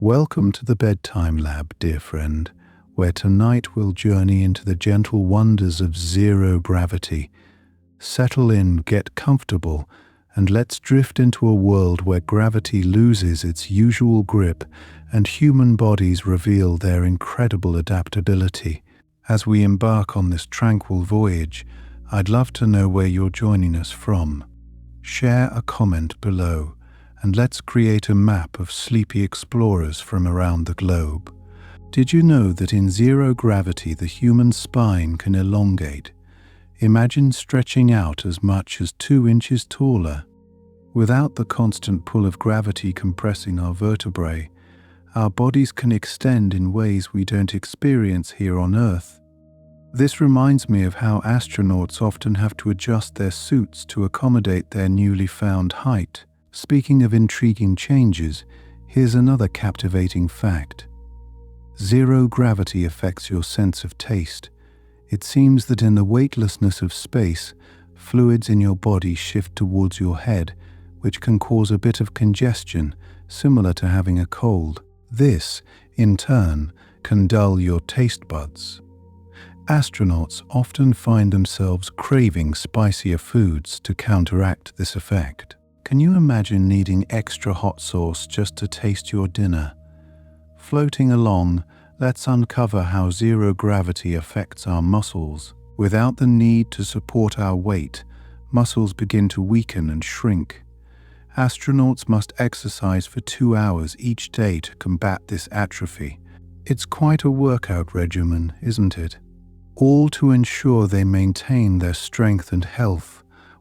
Welcome to the Bedtime Lab, dear friend, where tonight we'll journey into the gentle wonders of zero gravity. Settle in, get comfortable, and let's drift into a world where gravity loses its usual grip and human bodies reveal their incredible adaptability. As we embark on this tranquil voyage, I'd love to know where you're joining us from. Share a comment below, and let's create a map of sleepy explorers from around the globe. Did you know that in zero gravity the human spine can elongate? Imagine stretching out as much as 2 inches taller. Without the constant pull of gravity compressing our vertebrae, our bodies can extend in ways we don't experience here on Earth. This reminds me of how astronauts often have to adjust their suits to accommodate their newly found height. Speaking of intriguing changes, here's another captivating fact. Zero gravity affects your sense of taste. It seems that in the weightlessness of space, fluids in your body shift towards your head, which can cause a bit of congestion, similar to having a cold. This, in turn, can dull your taste buds. Astronauts often find themselves craving spicier foods to counteract this effect. Can you imagine needing extra hot sauce just to taste your dinner? Floating along, let's uncover how zero gravity affects our muscles. Without the need to support our weight, muscles begin to weaken and shrink. Astronauts must exercise for 2 hours each day to combat this atrophy. It's quite a workout regimen, isn't it? All to ensure they maintain their strength and health,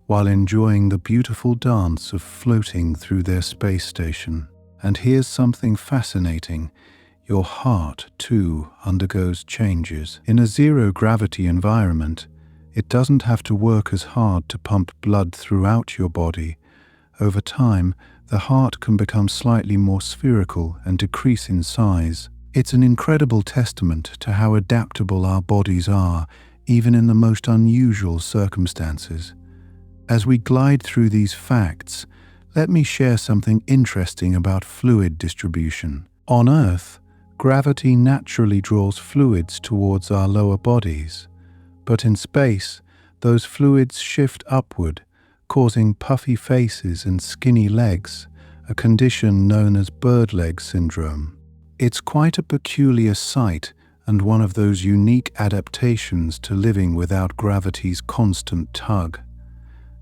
while enjoying the beautiful dance of floating through their space station. And here's something fascinating. Your heart, too, undergoes changes. In a zero-gravity environment, it doesn't have to work as hard to pump blood throughout your body. Over time, the heart can become slightly more spherical and decrease in size. It's an incredible testament to how adaptable our bodies are, even in the most unusual circumstances. As we glide through these facts, let me share something interesting about fluid distribution. On Earth, gravity naturally draws fluids towards our lower bodies, but in space, those fluids shift upward, causing puffy faces and skinny legs, a condition known as bird leg syndrome. It's quite a peculiar sight and one of those unique adaptations to living without gravity's constant tug.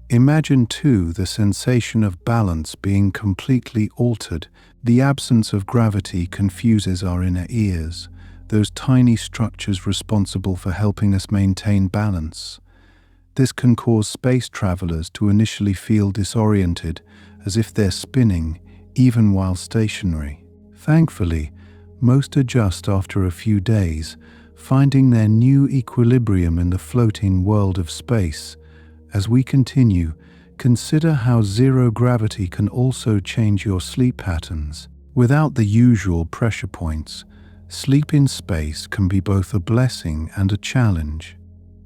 Imagine, too, the sensation of balance being completely altered. The absence of gravity confuses our inner ears, those tiny structures responsible for helping us maintain balance. This can cause space travelers to initially feel disoriented, as if they're spinning, even while stationary. Thankfully, most adjust after a few days, finding their new equilibrium in the floating world of space. As we continue, consider how zero gravity can also change your sleep patterns. Without the usual pressure points, sleep in space can be both a blessing and a challenge.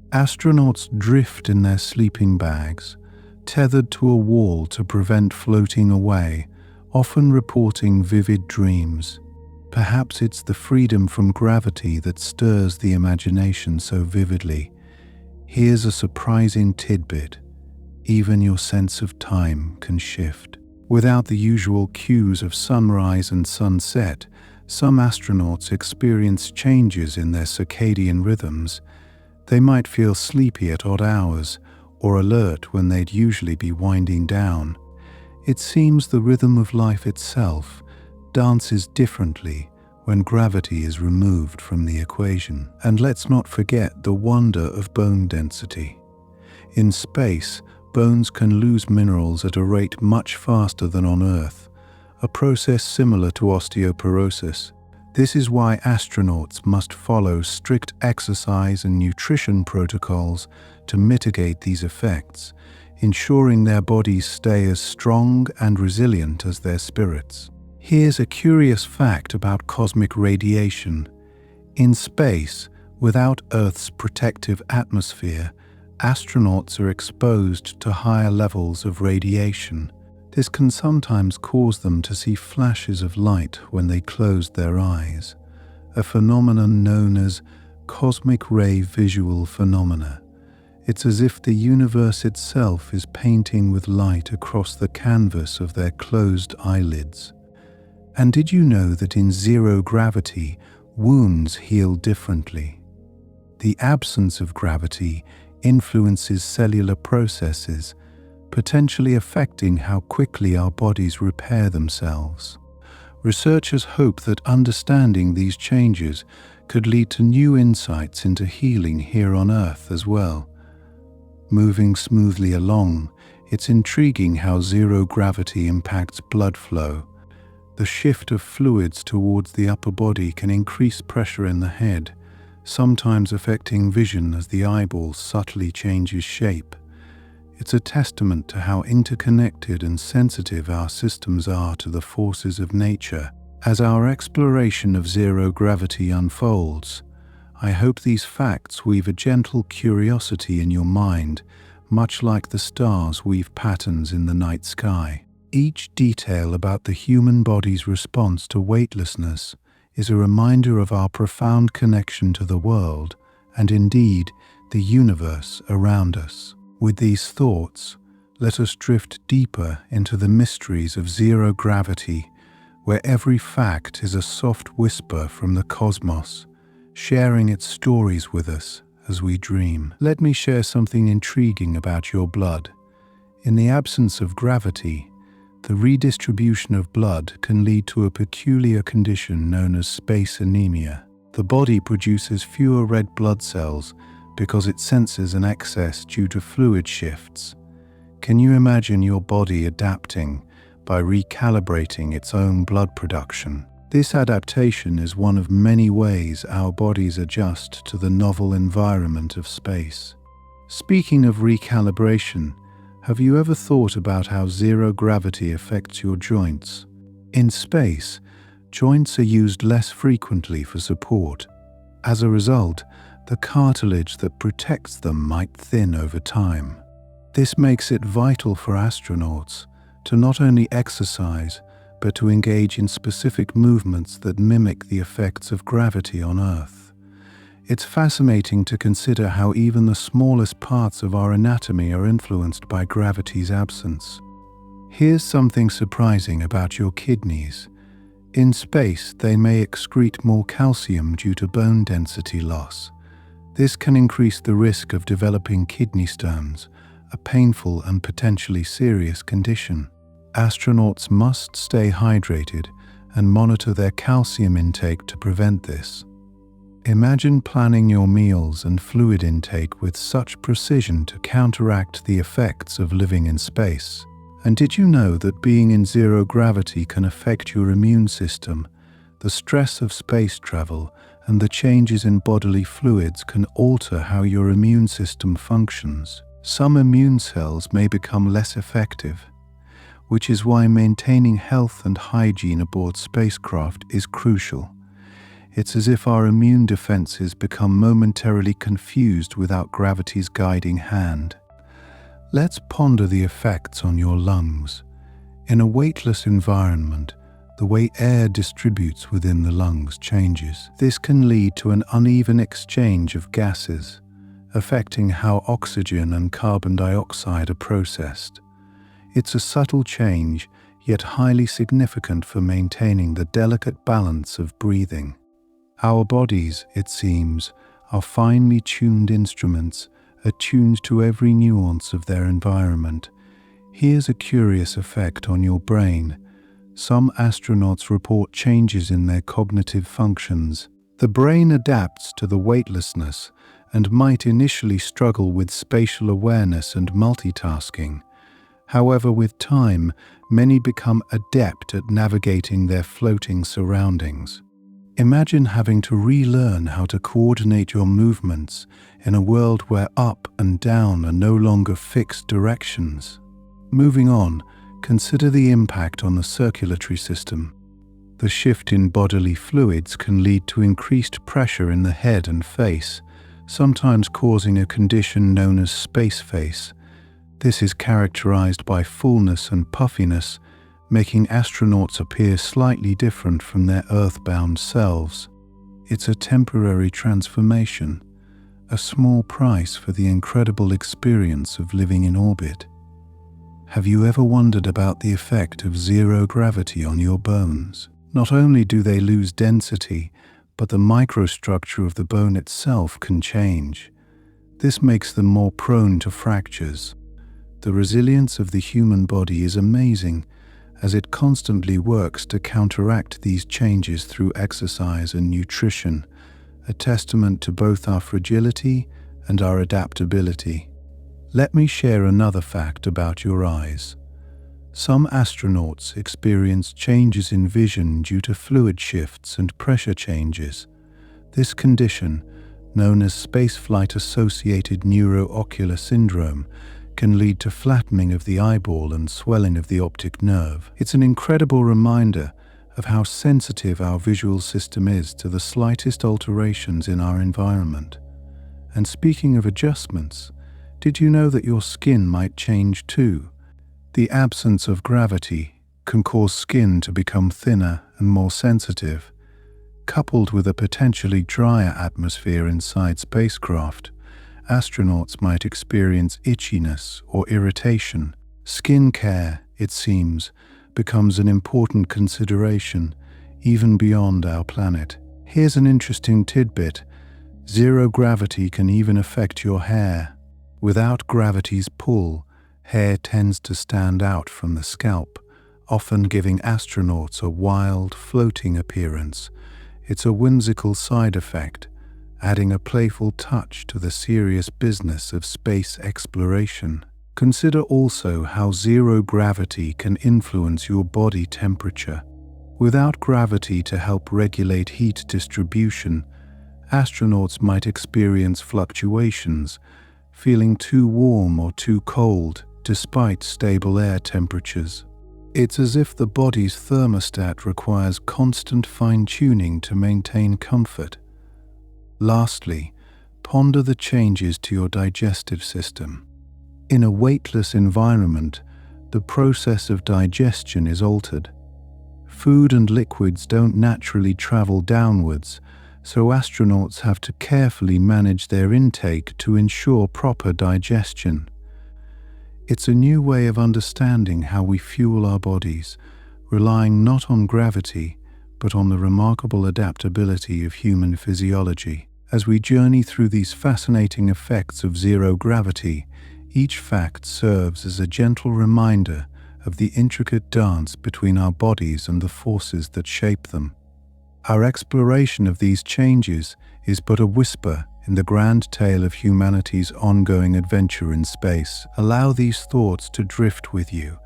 Astronauts drift in their sleeping bags, tethered to a wall to prevent floating away, often reporting vivid dreams. Perhaps it's the freedom from gravity that stirs the imagination so vividly. Here's a surprising tidbit. Even your sense of time can shift. Without the usual cues of sunrise and sunset, some astronauts experience changes in their circadian rhythms. They might feel sleepy at odd hours or alert when they'd usually be winding down. It seems the rhythm of life itself dances differently when gravity is removed from the equation. And let's not forget the wonder of bone density. In space, bones can lose minerals at a rate much faster than on Earth, a process similar to osteoporosis. This is why astronauts must follow strict exercise and nutrition protocols to mitigate these effects, ensuring their bodies stay as strong and resilient as their spirits. Here's a curious fact about cosmic radiation. In space, without Earth's protective atmosphere, astronauts are exposed to higher levels of radiation. This can sometimes cause them to see flashes of light when they closed their eyes, a phenomenon known as cosmic ray visual phenomena. It's as if the universe itself is painting with light across the canvas of their closed eyelids. And did you know that in zero gravity, wounds heal differently? The absence of gravity influences cellular processes, potentially affecting how quickly our bodies repair themselves. Researchers hope that understanding these changes could lead to new insights into healing here on Earth as well. Moving smoothly along, it's intriguing how zero gravity impacts blood flow. The shift of fluids towards the upper body can increase pressure in the head, sometimes affecting vision as the eyeball subtly changes shape. It's a testament to how interconnected and sensitive our systems are to the forces of nature. As our exploration of zero gravity unfolds, I hope these facts weave a gentle curiosity in your mind, much like the stars weave patterns in the night sky. Each detail about the human body's response to weightlessness is a reminder of our profound connection to the world and indeed the universe around us. With these thoughts, let us drift deeper into the mysteries of zero gravity, where every fact is a soft whisper from the cosmos, sharing its stories with us as we dream. Let me share something intriguing about your blood. In the absence of gravity, the redistribution of blood can lead to a peculiar condition known as space anemia. The body produces fewer red blood cells because it senses an excess due to fluid shifts. Can you imagine your body adapting by recalibrating its own blood production? This adaptation is one of many ways our bodies adjust to the novel environment of space. Speaking of recalibration, have you ever thought about how zero gravity affects your joints? In space, joints are used less frequently for support. As a result, the cartilage that protects them might thin over time. This makes it vital for astronauts to not only exercise, but to engage in specific movements that mimic the effects of gravity on Earth. It's fascinating to consider how even the smallest parts of our anatomy are influenced by gravity's absence. Here's something surprising about your kidneys. In space, they may excrete more calcium due to bone density loss. This can increase the risk of developing kidney stones, a painful and potentially serious condition. Astronauts must stay hydrated and monitor their calcium intake to prevent this. Imagine planning your meals and fluid intake with such precision to counteract the effects of living in space. And did you know that being in zero gravity can affect your immune system? The stress of space travel and the changes in bodily fluids can alter how your immune system functions. Some immune cells may become less effective, which is why maintaining health and hygiene aboard spacecraft is crucial. It's as if our immune defenses become momentarily confused without gravity's guiding hand. Let's ponder the effects on your lungs. In a weightless environment, the way air distributes within the lungs changes. This can lead to an uneven exchange of gases, affecting how oxygen and carbon dioxide are processed. It's a subtle change, yet highly significant for maintaining the delicate balance of breathing. Our bodies, it seems, are finely tuned instruments, attuned to every nuance of their environment. Here's a curious effect on your brain. Some astronauts report changes in their cognitive functions. The brain adapts to the weightlessness and might initially struggle with spatial awareness and multitasking. However, with time, many become adept at navigating their floating surroundings. Imagine having to relearn how to coordinate your movements in a world where up and down are no longer fixed directions. Moving on, consider the impact on the circulatory system. The shift in bodily fluids can lead to increased pressure in the head and face, sometimes causing a condition known as space face. This is characterized by fullness and puffiness, making astronauts appear slightly different from their earthbound selves. It's a temporary transformation, a small price for the incredible experience of living in orbit. Have you ever wondered about the effect of zero gravity on your bones? Not only do they lose density, but the microstructure of the bone itself can change. This makes them more prone to fractures. The resilience of the human body is amazing, as it constantly works to counteract these changes through exercise and nutrition, a testament to both our fragility and our adaptability. Let me share another fact about your eyes. Some astronauts experience changes in vision due to fluid shifts and pressure changes. This condition, known as spaceflight-associated neuroocular syndrome, can lead to flattening of the eyeball and swelling of the optic nerve. It's an incredible reminder of how sensitive our visual system is to the slightest alterations in our environment. And speaking of adjustments, did you know that your skin might change too? The absence of gravity can cause skin to become thinner and more sensitive. Coupled with a potentially drier atmosphere inside spacecraft, astronauts might experience itchiness or irritation. Skin care, it seems, becomes an important consideration, even beyond our planet. Here's an interesting tidbit. Zero gravity can even affect your hair. Without gravity's pull, hair tends to stand out from the scalp, often giving astronauts a wild, floating appearance. It's a whimsical side effect, adding a playful touch to the serious business of space exploration. Consider also how zero gravity can influence your body temperature. Without gravity to help regulate heat distribution, astronauts might experience fluctuations, feeling too warm or too cold despite stable air temperatures. It's as if the body's thermostat requires constant fine-tuning to maintain comfort. Lastly, ponder the changes to your digestive system. In a weightless environment, the process of digestion is altered. Food and liquids don't naturally travel downwards, so astronauts have to carefully manage their intake to ensure proper digestion. It's a new way of understanding how we fuel our bodies, relying not on gravity, but on the remarkable adaptability of human physiology. As we journey through these fascinating effects of zero gravity, each fact serves as a gentle reminder of the intricate dance between our bodies and the forces that shape them. Our exploration of these changes is but a whisper in the grand tale of humanity's ongoing adventure in space. Allow these thoughts to drift with you,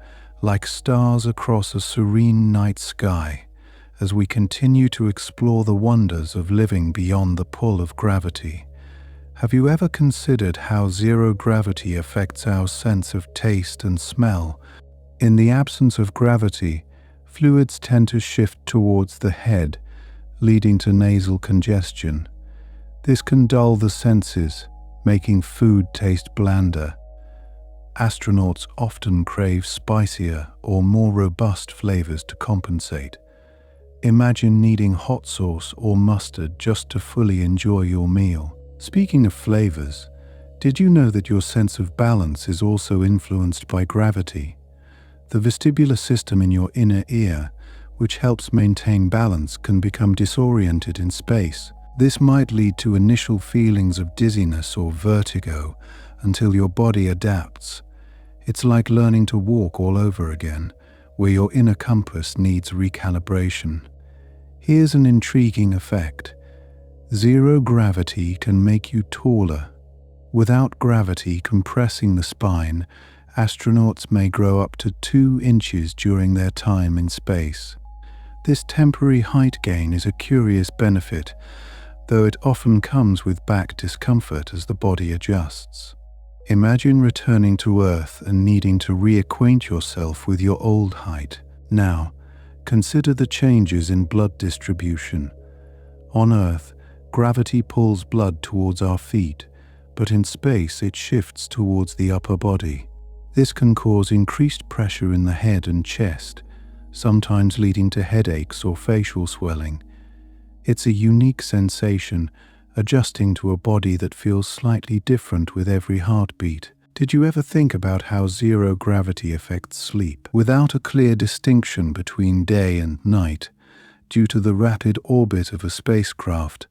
like stars across a serene night sky, as we continue to explore the wonders of living beyond the pull of gravity. Have you ever considered how zero gravity affects our sense of taste and smell? In the absence of gravity, fluids tend to shift towards the head, leading to nasal congestion. This can dull the senses, making food taste blander. Astronauts often crave spicier or more robust flavors to compensate. Imagine needing hot sauce or mustard just to fully enjoy your meal. Speaking of flavors, did you know that your sense of balance is also influenced by gravity? The vestibular system in your inner ear, which helps maintain balance, can become disoriented in space. This might lead to initial feelings of dizziness or vertigo until your body adapts. It's like learning to walk all over again, where your inner compass needs recalibration. Here's an intriguing effect. Zero gravity can make you taller. Without gravity compressing the spine, astronauts may grow up to 2 inches during their time in space. This temporary height gain is a curious benefit, though it often comes with back discomfort as the body adjusts. Imagine returning to Earth and needing to reacquaint yourself with your old height. Now, consider the changes in blood distribution. On Earth, gravity pulls blood towards our feet, but in space it shifts towards the upper body. This can cause increased pressure in the head and chest, sometimes leading to headaches or facial swelling. It's a unique sensation, adjusting to a body that feels slightly different with every heartbeat. Did you ever think about how zero gravity affects sleep? Without a clear distinction between day and night, due to the rapid orbit of a spacecraft,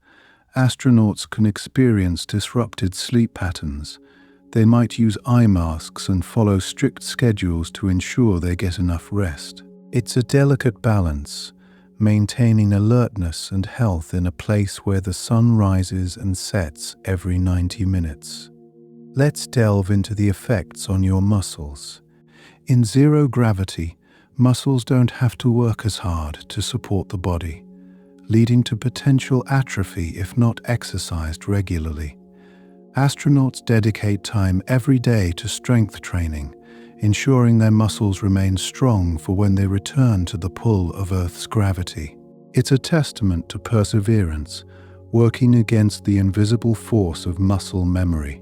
astronauts can experience disrupted sleep patterns. They might use eye masks and follow strict schedules to ensure they get enough rest. It's a delicate balance, maintaining alertness and health in a place where the sun rises and sets every 90 minutes. Let's delve into the effects on your muscles. In zero gravity, muscles don't have to work as hard to support the body, leading to potential atrophy if not exercised regularly. Astronauts dedicate time every day to strength training, ensuring their muscles remain strong for when they return to the pull of Earth's gravity. It's a testament to perseverance, working against the invisible force of muscle memory.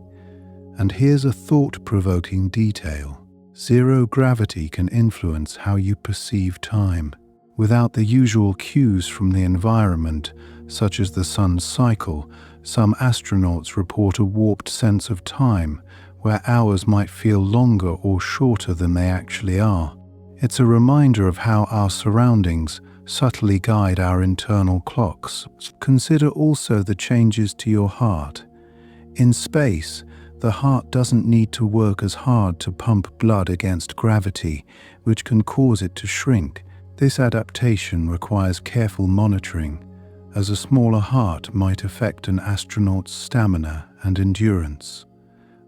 And here's a thought-provoking detail. Zero gravity can influence how you perceive time. Without the usual cues from the environment, such as the sun's cycle, some astronauts report a warped sense of time, where hours might feel longer or shorter than they actually are. It's a reminder of how our surroundings subtly guide our internal clocks. Consider also the changes to your heart. In space, the heart doesn't need to work as hard to pump blood against gravity, which can cause it to shrink. This adaptation requires careful monitoring, as a smaller heart might affect an astronaut's stamina and endurance.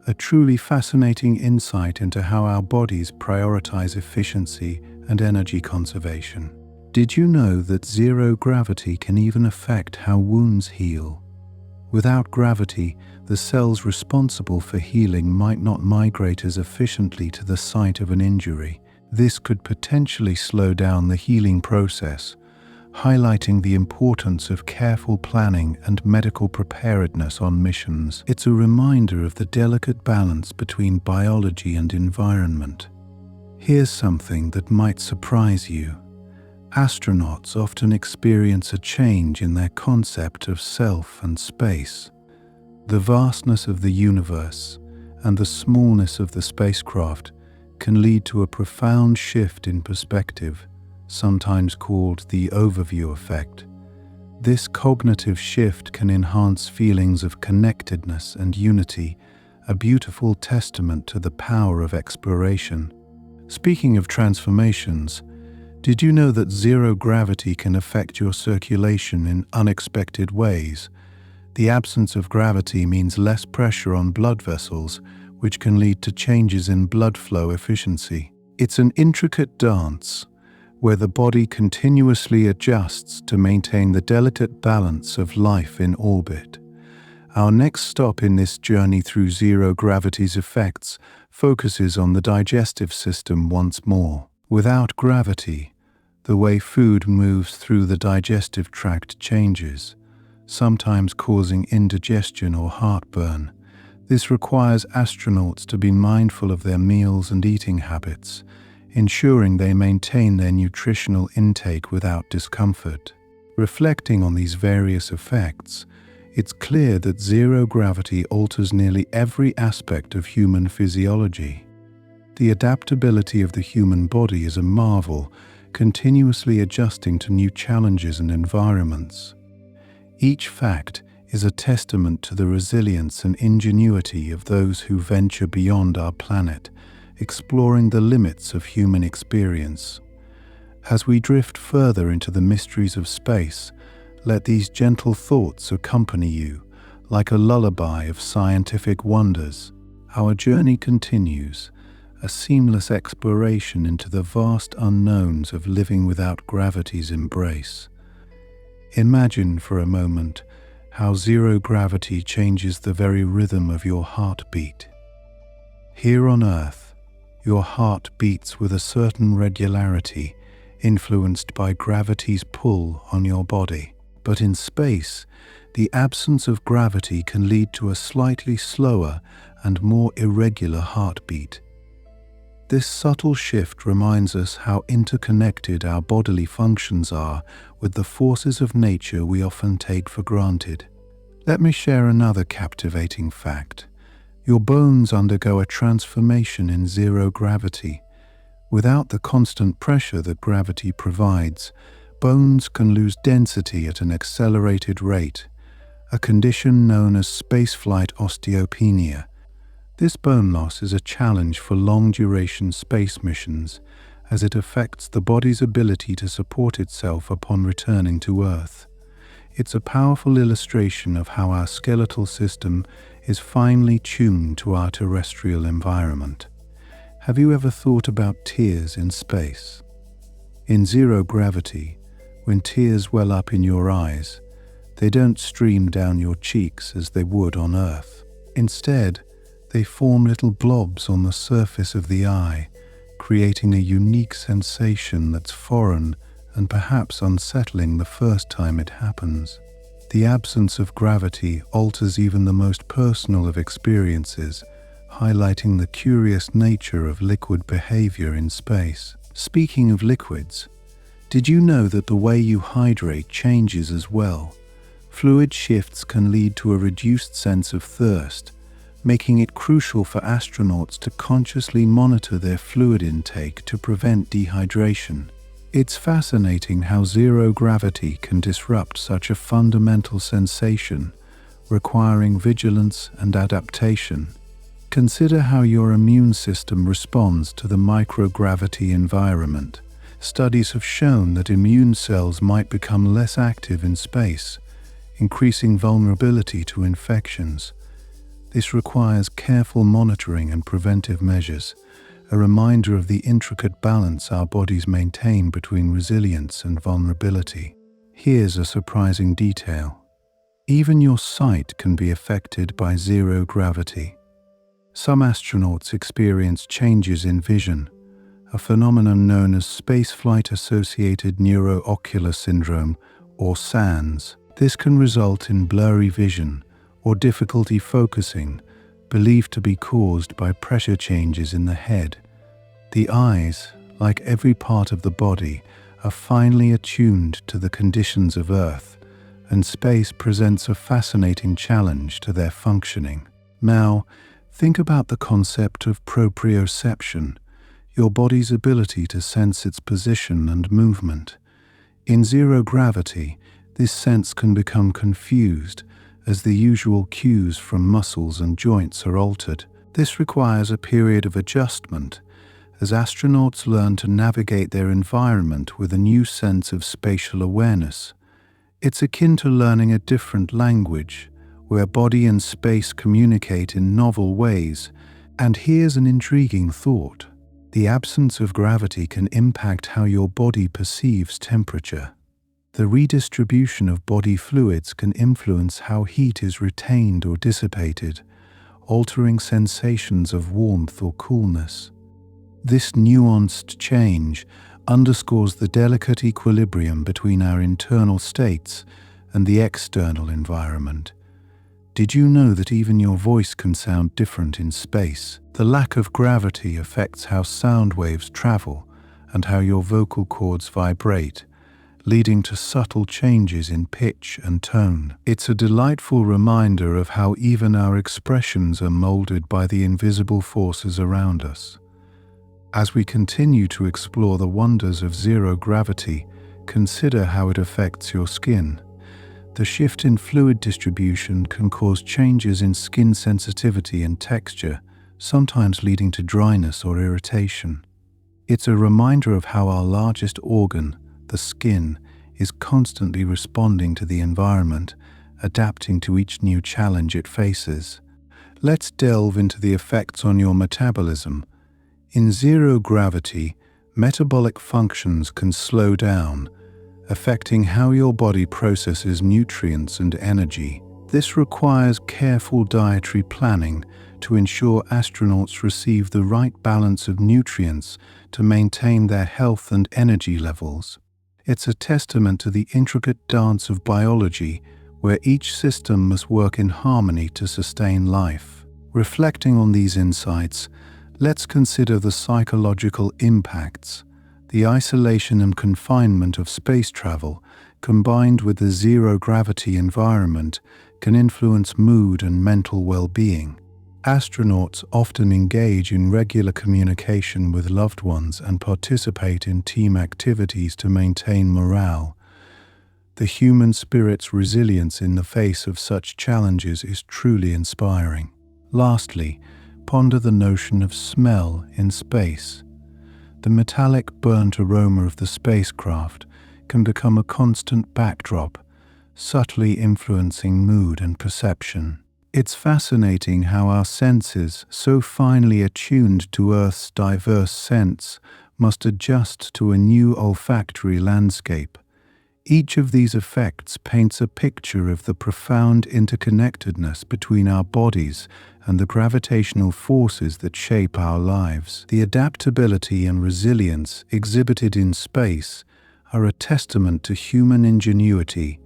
A truly fascinating insight into how our bodies prioritize efficiency and energy conservation. Did you know that zero gravity can even affect how wounds heal? Without gravity, the cells responsible for healing might not migrate as efficiently to the site of an injury. This could potentially slow down the healing process, highlighting the importance of careful planning and medical preparedness on missions. It's a reminder of the delicate balance between biology and environment. Here's something that might surprise you. Astronauts often experience a change in their concept of self and space. The vastness of the universe and the smallness of the spacecraft can lead to a profound shift in perspective, sometimes called the overview effect. This cognitive shift can enhance feelings of connectedness and unity, a beautiful testament to the power of exploration. Speaking of transformations, did you know that zero gravity can affect your circulation in unexpected ways? The absence of gravity means less pressure on blood vessels, which can lead to changes in blood flow efficiency. It's an intricate dance, where the body continuously adjusts to maintain the delicate balance of life in orbit. Our next stop in this journey through zero gravity's effects focuses on the digestive system once more. Without gravity, the way food moves through the digestive tract changes, sometimes causing indigestion or heartburn. This requires astronauts to be mindful of their meals and eating habits, ensuring they maintain their nutritional intake without discomfort. Reflecting on these various effects, it's clear that zero gravity alters nearly every aspect of human physiology. The adaptability of the human body is a marvel, continuously adjusting to new challenges and environments. Each fact is a testament to the resilience and ingenuity of those who venture beyond our planet, exploring the limits of human experience. As we drift further into the mysteries of space, let these gentle thoughts accompany you, like a lullaby of scientific wonders. Our journey continues, a seamless exploration into the vast unknowns of living without gravity's embrace. Imagine for a moment how zero gravity changes the very rhythm of your heartbeat. Here on Earth, your heart beats with a certain regularity, influenced by gravity's pull on your body. But in space, the absence of gravity can lead to a slightly slower and more irregular heartbeat. This subtle shift reminds us how interconnected our bodily functions are with the forces of nature we often take for granted. Let me share another captivating fact. Your bones undergo a transformation in zero gravity. Without the constant pressure that gravity provides, bones can lose density at an accelerated rate, a condition known as spaceflight osteopenia. This bone loss is a challenge for long-duration space missions, as it affects the body's ability to support itself upon returning to Earth. It's a powerful illustration of how our skeletal system is finely tuned to our terrestrial environment. Have you ever thought about tears in space? In zero gravity, when tears well up in your eyes, they don't stream down your cheeks as they would on Earth. Instead, they form little blobs on the surface of the eye, creating a unique sensation that's foreign and perhaps unsettling the first time it happens. The absence of gravity alters even the most personal of experiences, highlighting the curious nature of liquid behavior in space. Speaking of liquids, did you know that the way you hydrate changes as well? Fluid shifts can lead to a reduced sense of thirst, making it crucial for astronauts to consciously monitor their fluid intake to prevent dehydration. It's fascinating how zero gravity can disrupt such a fundamental sensation, requiring vigilance and adaptation. Consider how your immune system responds to the microgravity environment. Studies have shown that immune cells might become less active in space, increasing vulnerability to infections. This requires careful monitoring and preventive measures, a reminder of the intricate balance our bodies maintain between resilience and vulnerability. Here's a surprising detail. Even your sight can be affected by zero gravity. Some astronauts experience changes in vision, a phenomenon known as spaceflight-associated neuroocular syndrome, or SANS. This can result in blurry vision or difficulty focusing, believed to be caused by pressure changes in the head. The eyes, like every part of the body, are finely attuned to the conditions of Earth, and space presents a fascinating challenge to their functioning. Now, think about the concept of proprioception, your body's ability to sense its position and movement. In zero gravity, this sense can become confused, as the usual cues from muscles and joints are altered. This requires a period of adjustment, as astronauts learn to navigate their environment with a new sense of spatial awareness. It's akin to learning a different language, where body and space communicate in novel ways. And here's an intriguing thought. The absence of gravity can impact how your body perceives temperature. The redistribution of body fluids can influence how heat is retained or dissipated, altering sensations of warmth or coolness. This nuanced change underscores the delicate equilibrium between our internal states and the external environment. Did you know that even your voice can sound different in space? The lack of gravity affects how sound waves travel and how your vocal cords vibrate, leading to subtle changes in pitch and tone. It's a delightful reminder of how even our expressions are molded by the invisible forces around us. As we continue to explore the wonders of zero gravity, consider how it affects your skin. The shift in fluid distribution can cause changes in skin sensitivity and texture, sometimes leading to dryness or irritation. It's a reminder of how our largest organ, the skin, is constantly responding to the environment, adapting to each new challenge it faces. Let's delve into the effects on your metabolism. In zero gravity, metabolic functions can slow down, affecting how your body processes nutrients and energy. This requires careful dietary planning to ensure astronauts receive the right balance of nutrients to maintain their health and energy levels. It's a testament to the intricate dance of biology, where each system must work in harmony to sustain life. Reflecting on these insights, Let's consider the psychological impacts. The isolation and confinement of space travel, combined with the zero-gravity environment, can influence mood and mental well-being. Astronauts often engage in regular communication with loved ones and participate in team activities to maintain morale. The human spirit's resilience in the face of such challenges is truly inspiring. Lastly, ponder the notion of smell in space. The metallic burnt aroma of the spacecraft can become a constant backdrop, subtly influencing mood and perception. It's fascinating how our senses, so finely attuned to Earth's diverse scents, must adjust to a new olfactory landscape. Each of these effects paints a picture of the profound interconnectedness between our bodies and the gravitational forces that shape our lives. The adaptability and resilience exhibited in space are a testament to human ingenuity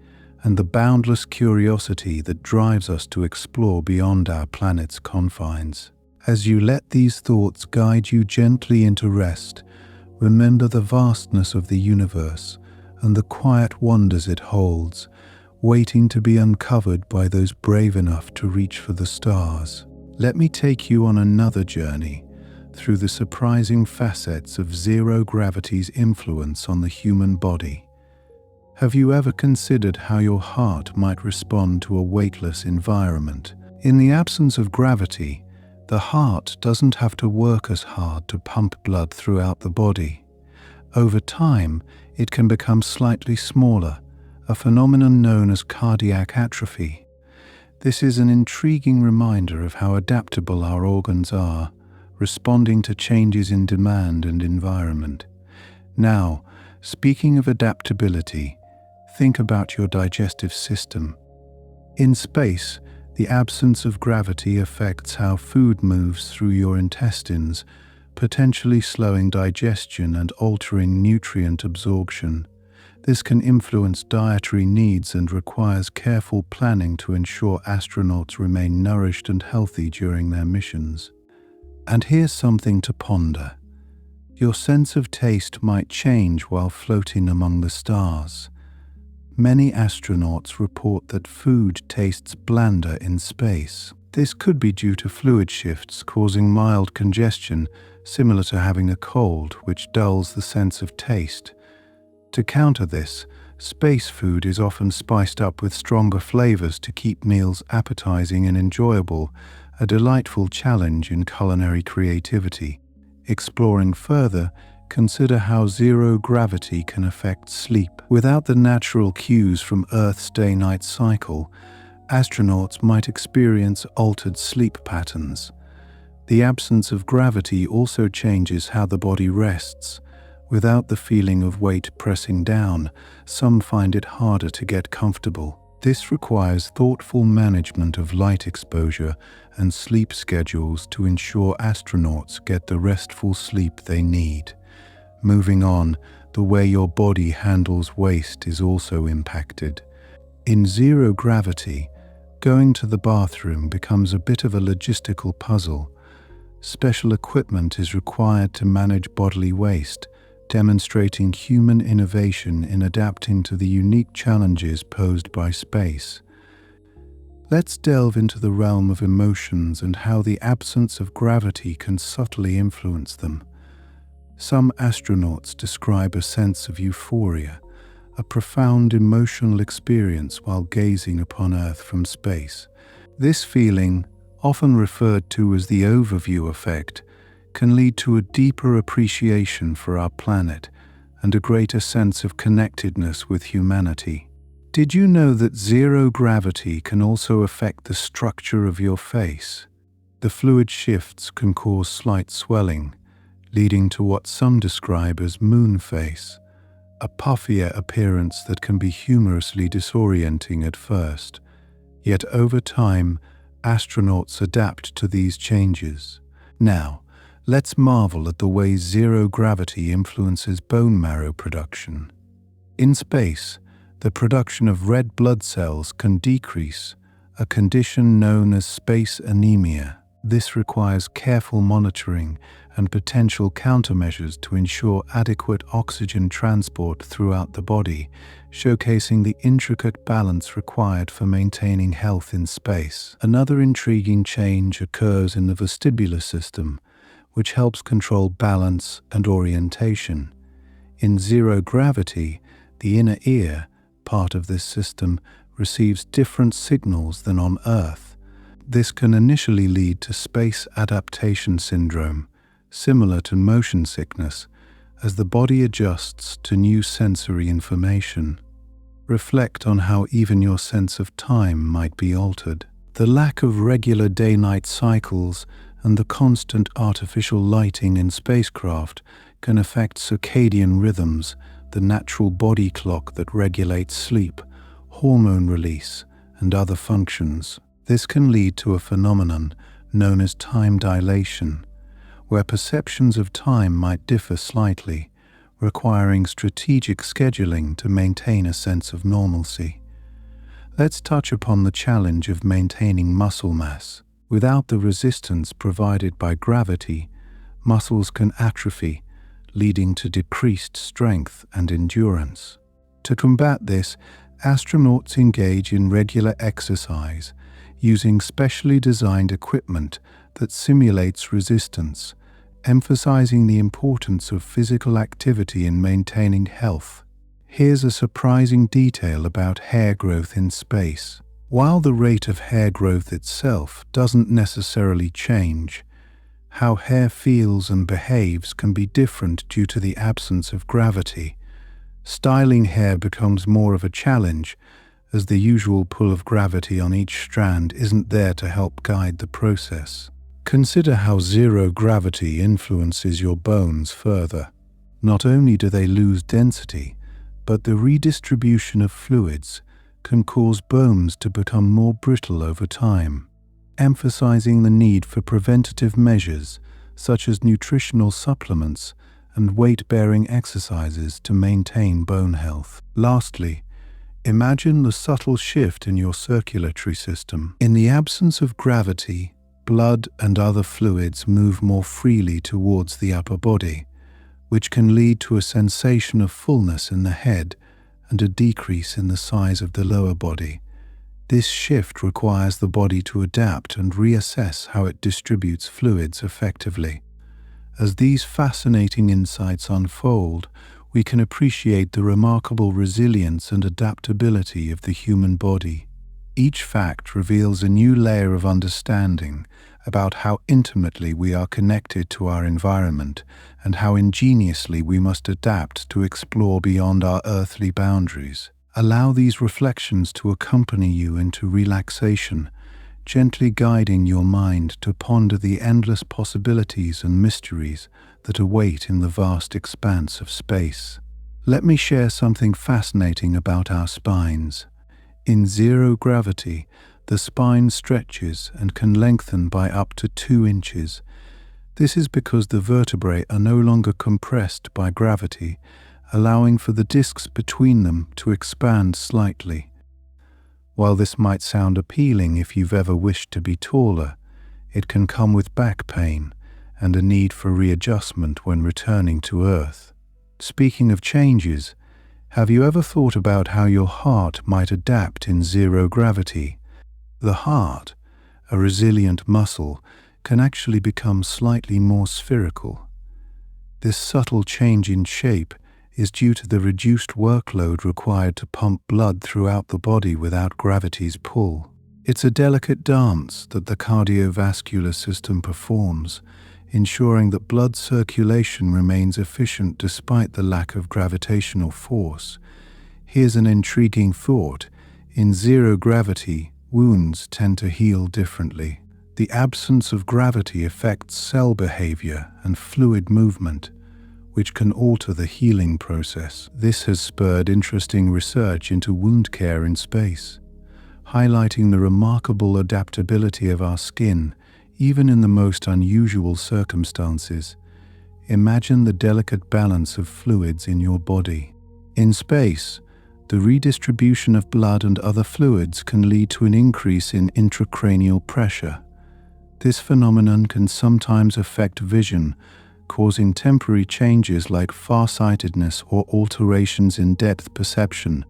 and the boundless curiosity that drives us to explore beyond our planet's confines. As you let these thoughts guide you gently into rest, remember the vastness of the universe and the quiet wonders it holds, waiting to be uncovered by those brave enough to reach for the stars. Let me take you on another journey through the surprising facets of zero-gravity's influence on the human body. Have you ever considered how your heart might respond to a weightless environment? In the absence of gravity, the heart doesn't have to work as hard to pump blood throughout the body. Over time, it can become slightly smaller, a phenomenon known as cardiac atrophy. This is an intriguing reminder of how adaptable our organs are, responding to changes in demand and environment. Now, speaking of adaptability, think about your digestive system. In space, the absence of gravity affects how food moves through your intestines, potentially slowing digestion and altering nutrient absorption. This can influence dietary needs and requires careful planning to ensure astronauts remain nourished and healthy during their missions. And here's something to ponder. Your sense of taste might change while floating among the stars. Many astronauts report that food tastes blander in space. This could be due to fluid shifts causing mild congestion, similar to having a cold, which dulls the sense of taste. To counter this, space food is often spiced up with stronger flavors to keep meals appetizing and enjoyable, a delightful challenge in culinary creativity. Exploring further, consider how zero gravity can affect sleep. Without the natural cues from Earth's day-night cycle, astronauts might experience altered sleep patterns. The absence of gravity also changes how the body rests. Without the feeling of weight pressing down, some find it harder to get comfortable. This requires thoughtful management of light exposure and sleep schedules to ensure astronauts get the restful sleep they need. Moving on, the way your body handles waste is also impacted. In zero gravity, going to the bathroom becomes a bit of a logistical puzzle. Special equipment is required to manage bodily waste, demonstrating human innovation in adapting to the unique challenges posed by space. Let's delve into the realm of emotions and how the absence of gravity can subtly influence them. Some astronauts describe a sense of euphoria, a profound emotional experience while gazing upon Earth from space. This feeling, often referred to as the overview effect, can lead to a deeper appreciation for our planet and a greater sense of connectedness with humanity. Did you know that zero gravity can also affect the structure of your face? The fluid shifts can cause slight swelling, leading to what some describe as moon face, a puffier appearance that can be humorously disorienting at first. Yet over time, astronauts adapt to these changes. Now, let's marvel at the way zero gravity influences bone marrow production. In space, the production of red blood cells can decrease, a condition known as space anemia. This requires careful monitoring and potential countermeasures to ensure adequate oxygen transport throughout the body, showcasing the intricate balance required for maintaining health in space. Another intriguing change occurs in the vestibular system, which helps control balance and orientation. In zero gravity, the inner ear, part of this system, receives different signals than on Earth. This can initially lead to space adaptation syndrome, similar to motion sickness, as the body adjusts to new sensory information. Reflect on how even your sense of time might be altered. The lack of regular day-night cycles and the constant artificial lighting in spacecraft can affect circadian rhythms, the natural body clock that regulates sleep, hormone release, and other functions. This can lead to a phenomenon known as time dilation, where perceptions of time might differ slightly, requiring strategic scheduling to maintain a sense of normalcy. Let's touch upon the challenge of maintaining muscle mass. Without the resistance provided by gravity, muscles can atrophy, leading to decreased strength and endurance. To combat this, astronauts engage in regular exercise, using specially designed equipment that simulates resistance, emphasizing the importance of physical activity in maintaining health. Here's a surprising detail about hair growth in space. While the rate of hair growth itself doesn't necessarily change, how hair feels and behaves can be different due to the absence of gravity. Styling hair becomes more of a challenge, as the usual pull of gravity on each strand isn't there to help guide the process. Consider how zero gravity influences your bones further. Not only do they lose density, but the redistribution of fluids can cause bones to become more brittle over time, emphasizing the need for preventative measures such as nutritional supplements and weight-bearing exercises to maintain bone health. Lastly, imagine the subtle shift in your circulatory system. In the absence of gravity, blood and other fluids move more freely towards the upper body, which can lead to a sensation of fullness in the head and a decrease in the size of the lower body. This shift requires the body to adapt and reassess how it distributes fluids effectively. As these fascinating insights unfold, we can appreciate the remarkable resilience and adaptability of the human body. Each fact reveals a new layer of understanding about how intimately we are connected to our environment and how ingeniously we must adapt to explore beyond our earthly boundaries. Allow these reflections to accompany you into relaxation, gently guiding your mind to ponder the endless possibilities and mysteries that await in the vast expanse of space. Let me share something fascinating about our spines. In zero gravity, the spine stretches and can lengthen by up to 2 inches. This is because the vertebrae are no longer compressed by gravity, allowing for the discs between them to expand slightly. While this might sound appealing if you've ever wished to be taller, it can come with back pain and a need for readjustment when returning to Earth. Speaking of changes, have you ever thought about how your heart might adapt in zero gravity? The heart, a resilient muscle, can actually become slightly more spherical. This subtle change in shape is due to the reduced workload required to pump blood throughout the body without gravity's pull. It's a delicate dance that the cardiovascular system performs, ensuring that blood circulation remains efficient despite the lack of gravitational force. Here's an intriguing thought. In zero gravity, wounds tend to heal differently. The absence of gravity affects cell behavior and fluid movement, which can alter the healing process. This has spurred interesting research into wound care in space, highlighting the remarkable adaptability of our skin, even in the most unusual circumstances. Imagine the delicate balance of fluids in your body. In space, the redistribution of blood and other fluids can lead to an increase in intracranial pressure. This phenomenon can sometimes affect vision, causing temporary changes like farsightedness or alterations in depth perception.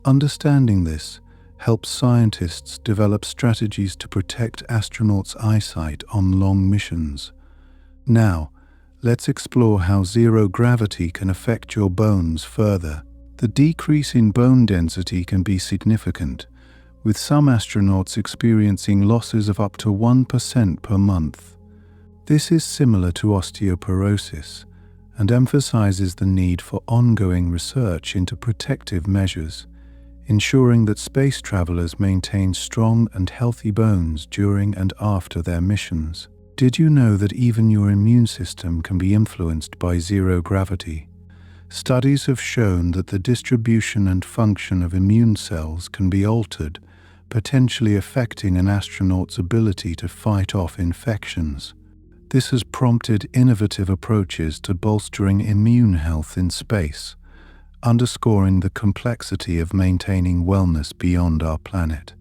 Understanding this helps scientists develop strategies to protect astronauts' eyesight on long missions. Now, let's explore how zero gravity can affect your bones further. The decrease in bone density can be significant, with some astronauts experiencing losses of up to 1% per month. This is similar to osteoporosis and emphasizes the need for ongoing research into protective measures, ensuring that space travelers maintain strong and healthy bones during and after their missions. Did you know that even your immune system can be influenced by zero gravity? Studies have shown that the distribution and function of immune cells can be altered, potentially affecting an astronaut's ability to fight off infections. This has prompted innovative approaches to bolstering immune health in space, underscoring the complexity of maintaining wellness beyond our planet.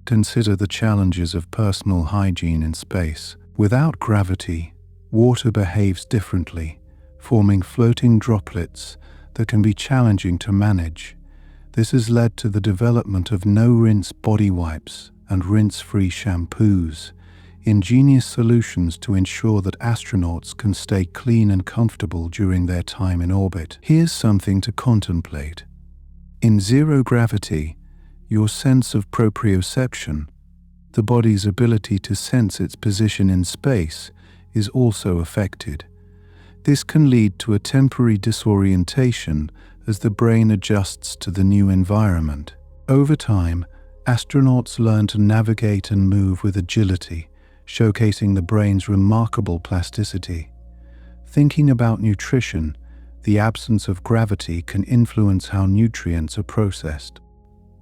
Consider the challenges of personal hygiene in space. Without gravity, water behaves differently, forming floating droplets that can be challenging to manage. This has led to the development of no-rinse body wipes and rinse-free shampoos, ingenious solutions to ensure that astronauts can stay clean and comfortable during their time in orbit. Here's something to contemplate. In zero gravity, your sense of proprioception, the body's ability to sense its position in space, is also affected. This can lead to a temporary disorientation as the brain adjusts to the new environment. Over time, astronauts learn to navigate and move with agility, showcasing the brain's remarkable plasticity. Thinking about nutrition, the absence of gravity can influence how nutrients are processed.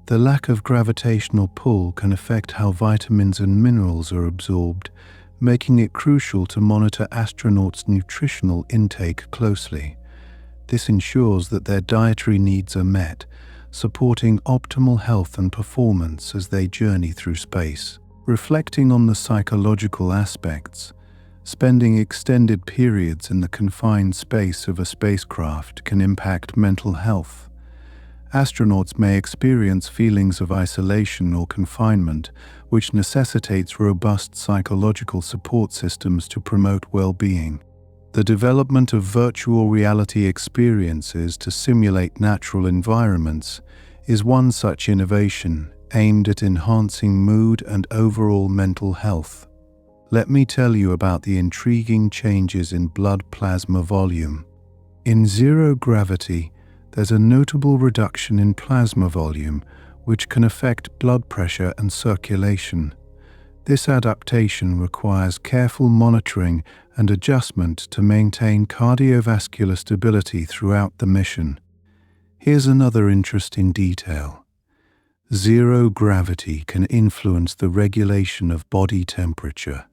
The lack of gravitational pull can affect how vitamins and minerals are absorbed, making it crucial to monitor astronauts' nutritional intake closely. This ensures that their dietary needs are met, supporting optimal health and performance as they journey through space. Reflecting on the psychological aspects, spending extended periods in the confined space of a spacecraft can impact mental health. Astronauts may experience feelings of isolation or confinement, which necessitates robust psychological support systems to promote well-being. The development of virtual reality experiences to simulate natural environments is one such innovation aimed at enhancing mood and overall mental health. Let me tell you about the intriguing changes in blood plasma volume. In zero gravity, there's a notable reduction in plasma volume, which can affect blood pressure and circulation. This adaptation requires careful monitoring and adjustment to maintain cardiovascular stability throughout the mission. Here's another interesting detail. Zero gravity can influence the regulation of body temperature.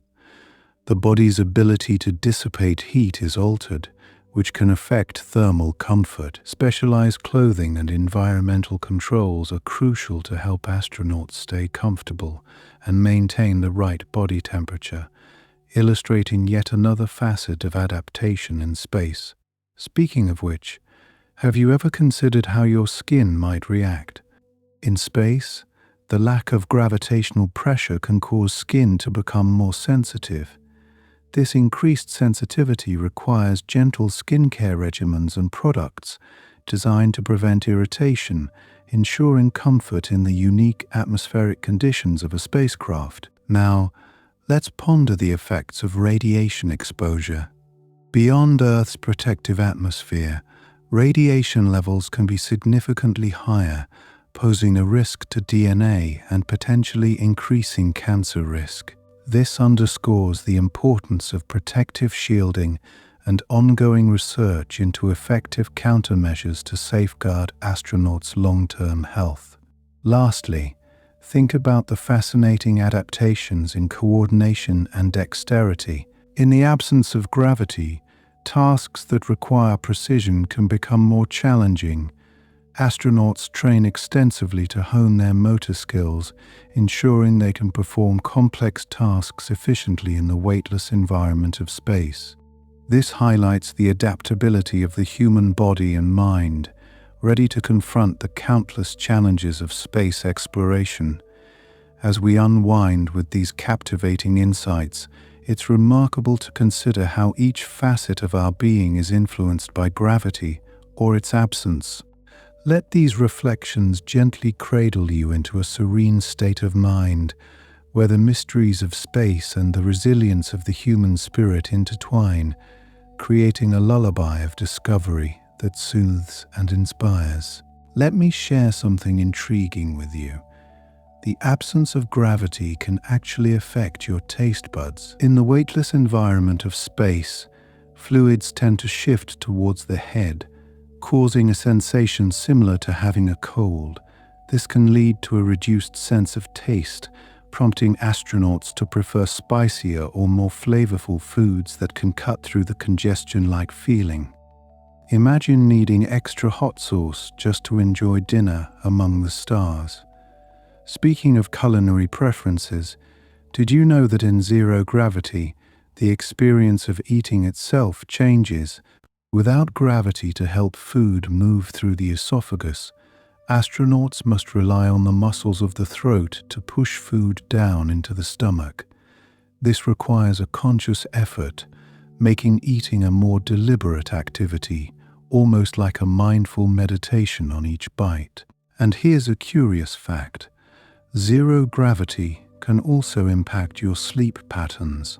The body's ability to dissipate heat is altered, which can affect thermal comfort. Specialized clothing and environmental controls are crucial to help astronauts stay comfortable and maintain the right body temperature, illustrating yet another facet of adaptation in space. Speaking of which, have you ever considered how your skin might react? In space, the lack of gravitational pressure can cause skin to become more sensitive. This increased sensitivity requires gentle skincare regimens and products designed to prevent irritation, ensuring comfort in the unique atmospheric conditions of a spacecraft. Now, let's ponder the effects of radiation exposure. Beyond Earth's protective atmosphere, radiation levels can be significantly higher, posing a risk to DNA and potentially increasing cancer risk. This underscores the importance of protective shielding and ongoing research into effective countermeasures to safeguard astronauts' long-term health. Lastly, think about the fascinating adaptations in coordination and dexterity. In the absence of gravity, tasks that require precision can become more challenging. Astronauts train extensively to hone their motor skills, ensuring they can perform complex tasks efficiently in the weightless environment of space. This highlights the adaptability of the human body and mind, ready to confront the countless challenges of space exploration. As we unwind with these captivating insights, it's remarkable to consider how each facet of our being is influenced by gravity or its absence. Let these reflections gently cradle you into a serene state of mind, where the mysteries of space and the resilience of the human spirit intertwine, creating a lullaby of discovery that soothes and inspires. Let me share something intriguing with you. The absence of gravity can actually affect your taste buds. In the weightless environment of space, fluids tend to shift towards the head, causing a sensation similar to having a cold. This can lead to a reduced sense of taste, prompting astronauts to prefer spicier or more flavorful foods that can cut through the congestion-like feeling. Imagine needing extra hot sauce just to enjoy dinner among the stars. Speaking of culinary preferences, did you know that in zero gravity, the experience of eating itself changes? Without gravity to help food move through the esophagus, astronauts must rely on the muscles of the throat to push food down into the stomach. This requires a conscious effort, making eating a more deliberate activity, almost like a mindful meditation on each bite. And here's a curious fact. Zero gravity can also impact your sleep patterns.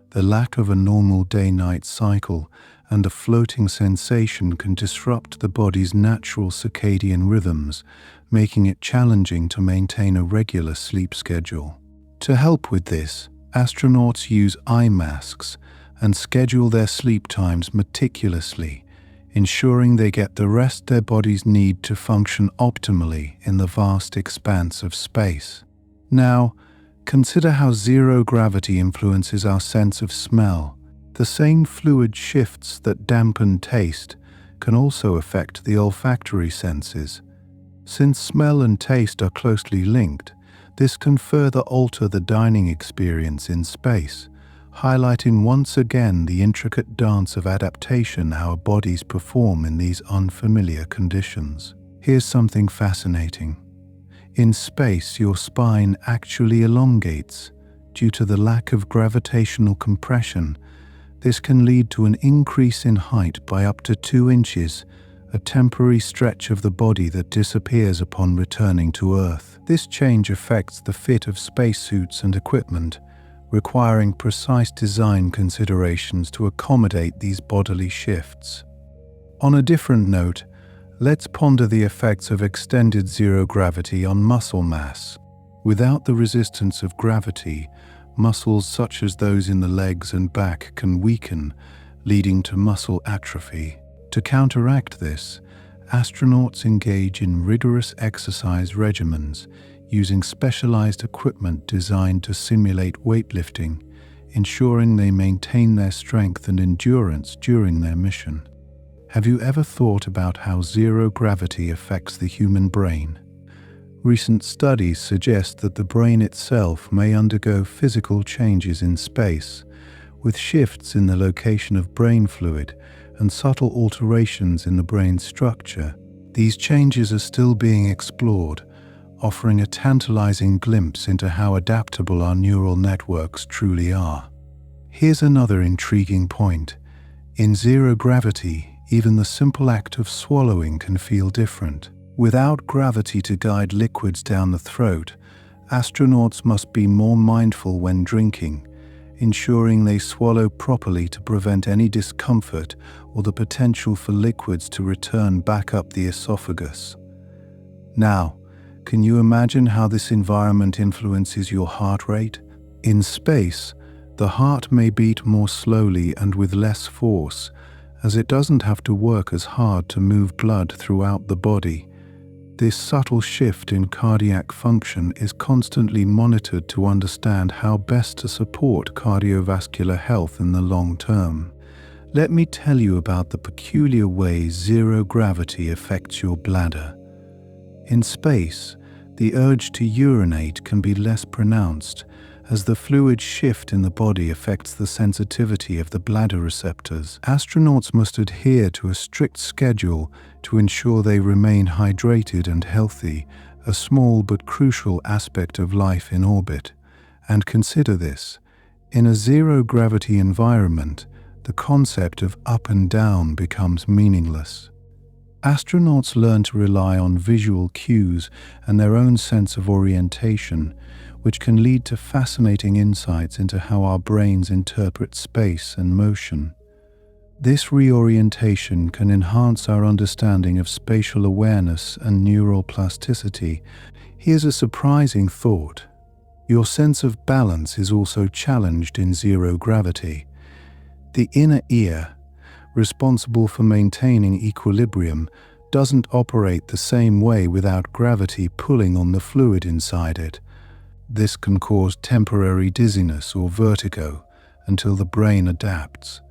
The lack of a normal day-night cycle and a floating sensation can disrupt the body's natural circadian rhythms, making it challenging to maintain a regular sleep schedule. To help with this, astronauts use eye masks and schedule their sleep times meticulously, ensuring they get the rest their bodies need to function optimally in the vast expanse of space. Now, consider how zero gravity influences our sense of smell. The same fluid shifts that dampen taste can also affect the olfactory senses. Since smell and taste are closely linked, this can further alter the dining experience in space, highlighting once again the intricate dance of adaptation our bodies perform in these unfamiliar conditions. Here's something fascinating. In space, your spine actually elongates due to the lack of gravitational compression. This can lead to an increase in height by up to 2 inches, a temporary stretch of the body that disappears upon returning to Earth. This change affects the fit of spacesuits and equipment, requiring precise design considerations to accommodate these bodily shifts. On a different note, let's ponder the effects of extended zero gravity on muscle mass. Without the resistance of gravity, muscles such as those in the legs and back can weaken, leading to muscle atrophy. To counteract this, astronauts engage in rigorous exercise regimens, using specialized equipment designed to simulate weightlifting, ensuring they maintain their strength and endurance during their mission. Have you ever thought about how zero gravity affects the human brain? Recent studies suggest that the brain itself may undergo physical changes in space, with shifts in the location of brain fluid and subtle alterations in the brain's structure. These changes are still being explored, offering a tantalizing glimpse into how adaptable our neural networks truly are. Here's another intriguing point. In zero gravity, even the simple act of swallowing can feel different. Without gravity to guide liquids down the throat, astronauts must be more mindful when drinking, ensuring they swallow properly to prevent any discomfort or the potential for liquids to return back up the esophagus. Now, can you imagine how this environment influences your heart rate? In space, the heart may beat more slowly and with less force, as it doesn't have to work as hard to move blood throughout the body. This subtle shift in cardiac function is constantly monitored to understand how best to support cardiovascular health in the long term. Let me tell you about the peculiar ways zero gravity affects your bladder. In space, the urge to urinate can be less pronounced, as the fluid shift in the body affects the sensitivity of the bladder receptors. Astronauts must adhere to a strict schedule to ensure they remain hydrated and healthy, a small but crucial aspect of life in orbit. And consider this: in a zero-gravity environment, the concept of up and down becomes meaningless. Astronauts learn to rely on visual cues and their own sense of orientation, which can lead to fascinating insights into how our brains interpret space and motion. This reorientation can enhance our understanding of spatial awareness and neural plasticity. Here's a surprising thought: your sense of balance is also challenged in zero gravity. The inner ear, responsible for maintaining equilibrium, doesn't operate the same way without gravity pulling on the fluid inside it. This can cause temporary dizziness or vertigo until the brain adapts,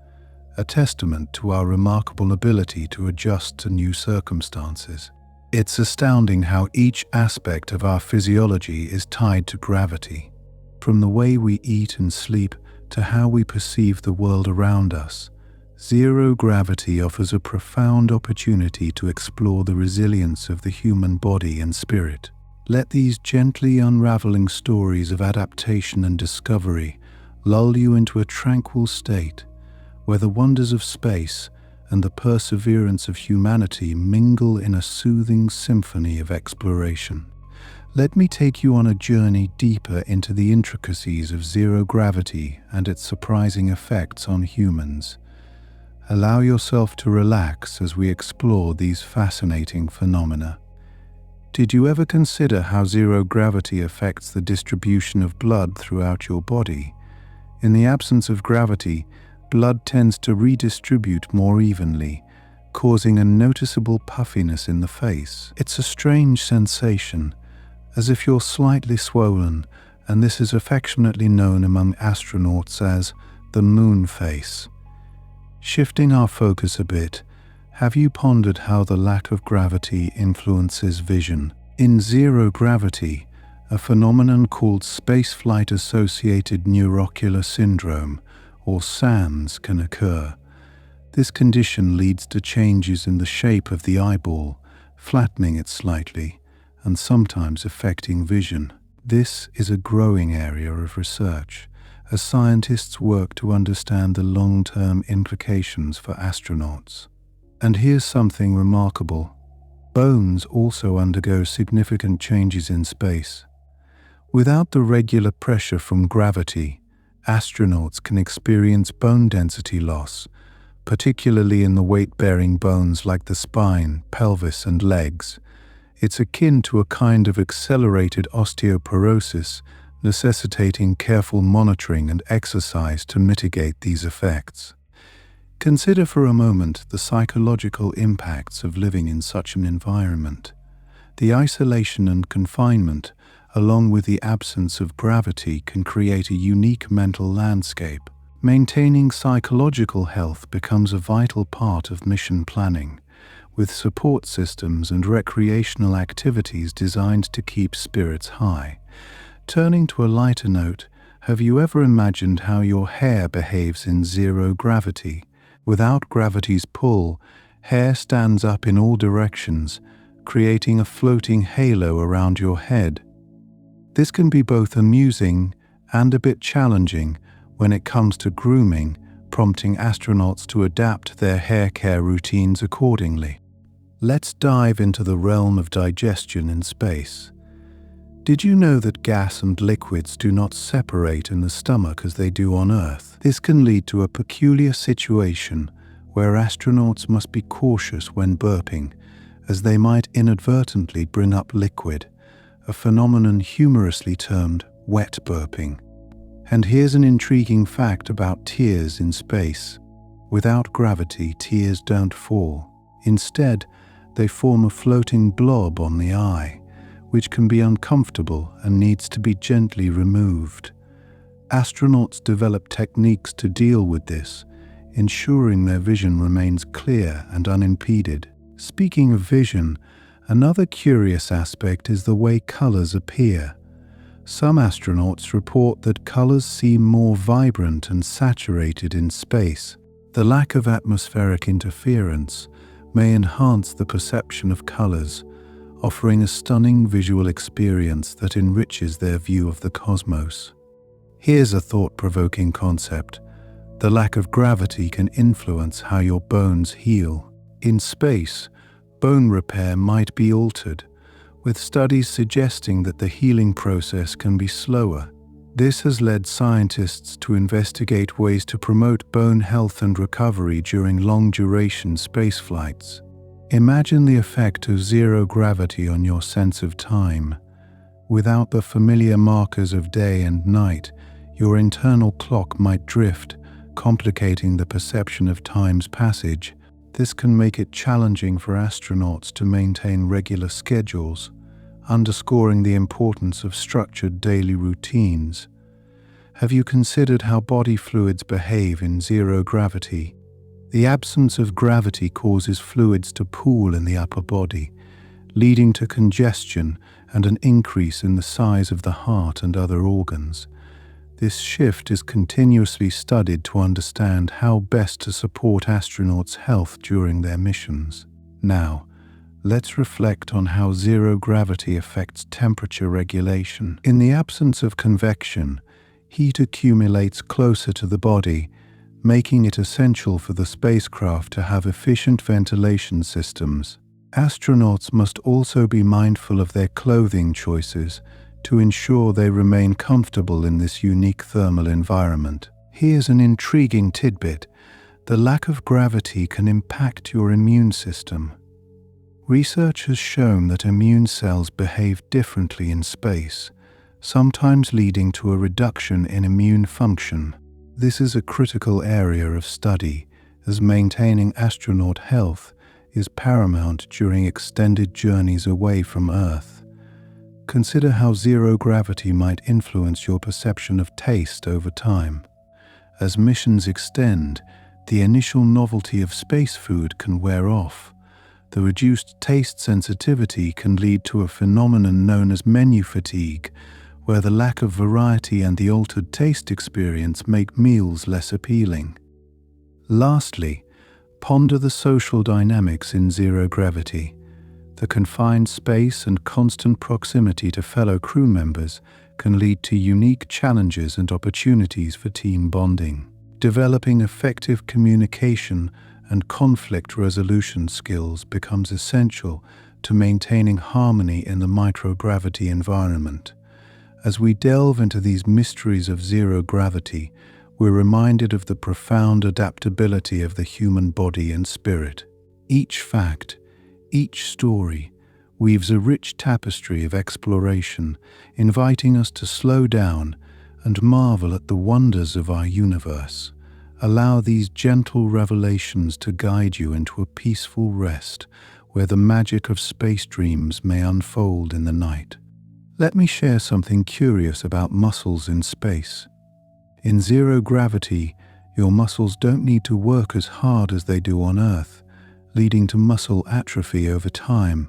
a testament to our remarkable ability to adjust to new circumstances. It's astounding how each aspect of our physiology is tied to gravity, from the way we eat and sleep to how we perceive the world around us. Zero gravity offers a profound opportunity to explore the resilience of the human body and spirit. Let these gently unraveling stories of adaptation and discovery lull you into a tranquil state where the wonders of space and the perseverance of humanity mingle in a soothing symphony of exploration. Let me take you on a journey deeper into the intricacies of zero gravity and its surprising effects on humans. Allow yourself to relax as we explore these fascinating phenomena. Did you ever consider how zero gravity affects the distribution of blood throughout your body? In the absence of gravity, blood tends to redistribute more evenly, causing a noticeable puffiness in the face. It's a strange sensation, as if you're slightly swollen, and this is affectionately known among astronauts as the moon face. Shifting our focus a bit, have you pondered how the lack of gravity influences vision? In zero gravity, a phenomenon called spaceflight-associated neurocular syndrome, or SANS, can occur. This condition leads to changes in the shape of the eyeball, flattening it slightly, and sometimes affecting vision. This is a growing area of research, as scientists work to understand the long-term implications for astronauts. And here's something remarkable: bones also undergo significant changes in space. Without the regular pressure from gravity, astronauts can experience bone density loss, particularly in the weight-bearing bones like the spine, pelvis, and legs. It's akin to a kind of accelerated osteoporosis, necessitating careful monitoring and exercise to mitigate these effects. Consider for a moment the psychological impacts of living in such an environment. The isolation and confinement, along with the absence of gravity, can create a unique mental landscape. Maintaining psychological health becomes a vital part of mission planning, with support systems and recreational activities designed to keep spirits high. Turning to a lighter note, have you ever imagined how your hair behaves in zero gravity? Without gravity's pull, hair stands up in all directions, creating a floating halo around your head. This can be both amusing and a bit challenging when it comes to grooming, prompting astronauts to adapt their hair care routines accordingly. Let's dive into the realm of digestion in space. Did you know that gas and liquids do not separate in the stomach as they do on Earth? This can lead to a peculiar situation where astronauts must be cautious when burping, as they might inadvertently bring up liquid, a phenomenon humorously termed wet burping. And here's an intriguing fact about tears in space. Without gravity, tears don't fall. Instead, they form a floating blob on the eye, which can be uncomfortable and needs to be gently removed. Astronauts develop techniques to deal with this, ensuring their vision remains clear and unimpeded. Speaking of vision, Another curious aspect is the way colors appear. Some astronauts report that colors seem more vibrant and saturated in space. The lack of atmospheric interference may enhance the perception of colors, offering a stunning visual experience that enriches their view of the cosmos. Here's a thought-provoking concept. The lack of gravity can influence how your bones heal. In space, bone repair might be altered, with studies suggesting that the healing process can be slower. This has led scientists to investigate ways to promote bone health and recovery during long-duration space flights. Imagine the effect of zero gravity on your sense of time. Without the familiar markers of day and night, your internal clock might drift, complicating the perception of time's passage. This can make it challenging for astronauts to maintain regular schedules, underscoring the importance of structured daily routines. Have you considered how body fluids behave in zero gravity? The absence of gravity causes fluids to pool in the upper body, leading to congestion and an increase in the size of the heart and other organs. This shift is continuously studied to understand how best to support astronauts' health during their missions. Now, let's reflect on how zero gravity affects temperature regulation. In the absence of convection, heat accumulates closer to the body, making it essential for the spacecraft to have efficient ventilation systems. Astronauts must also be mindful of their clothing choices to ensure they remain comfortable in this unique thermal environment. Here's an intriguing tidbit. The lack of gravity can impact your immune system. Research has shown that immune cells behave differently in space, sometimes leading to a reduction in immune function. This is a critical area of study, as maintaining astronaut health is paramount during extended journeys away from Earth. Consider how zero gravity might influence your perception of taste over time. As missions extend, the initial novelty of space food can wear off. The reduced taste sensitivity can lead to a phenomenon known as menu fatigue, where the lack of variety and the altered taste experience make meals less appealing. Lastly, ponder the social dynamics in zero gravity. The confined space and constant proximity to fellow crew members can lead to unique challenges and opportunities for team bonding. Developing effective communication and conflict resolution skills becomes essential to maintaining harmony in the microgravity environment. As we delve into these mysteries of zero gravity, we're reminded of the profound adaptability of the human body and spirit. Each fact, each story, weaves a rich tapestry of exploration, inviting us to slow down and marvel at the wonders of our universe. Allow these gentle revelations to guide you into a peaceful rest, where the magic of space dreams may unfold in the night. Let me share something curious about muscles in space. In zero gravity, your muscles don't need to work as hard as they do on Earth, leading to muscle atrophy over time.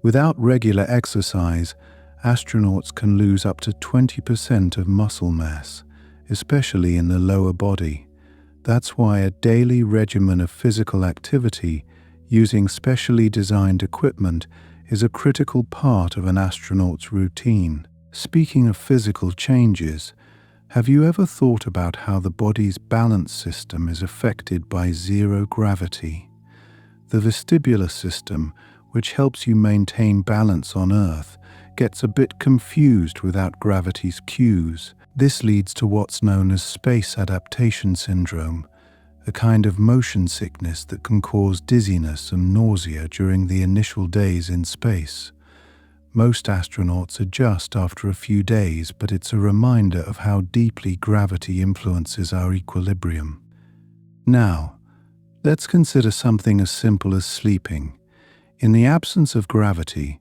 Without regular exercise, astronauts can lose up to 20% of muscle mass, especially in the lower body. That's why a daily regimen of physical activity using specially designed equipment is a critical part of an astronaut's routine. Speaking of physical changes, have you ever thought about how the body's balance system is affected by zero gravity? The vestibular system, which helps you maintain balance on Earth, gets a bit confused without gravity's cues. This leads to what's known as space adaptation syndrome, a kind of motion sickness that can cause dizziness and nausea during the initial days in space. Most astronauts adjust after a few days, but it's a reminder of how deeply gravity influences our equilibrium. Now, let's consider something as simple as sleeping. In the absence of gravity,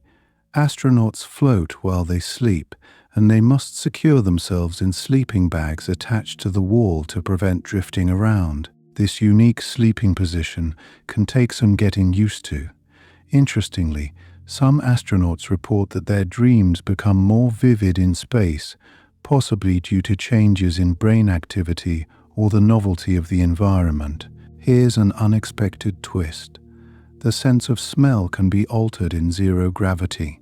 astronauts float while they sleep, and they must secure themselves in sleeping bags attached to the wall to prevent drifting around. This unique sleeping position can take some getting used to. Interestingly, Some astronauts report that their dreams become more vivid in space, possibly due to changes in brain activity or the novelty of the environment. Here's an unexpected twist. The sense of smell can be altered in zero gravity.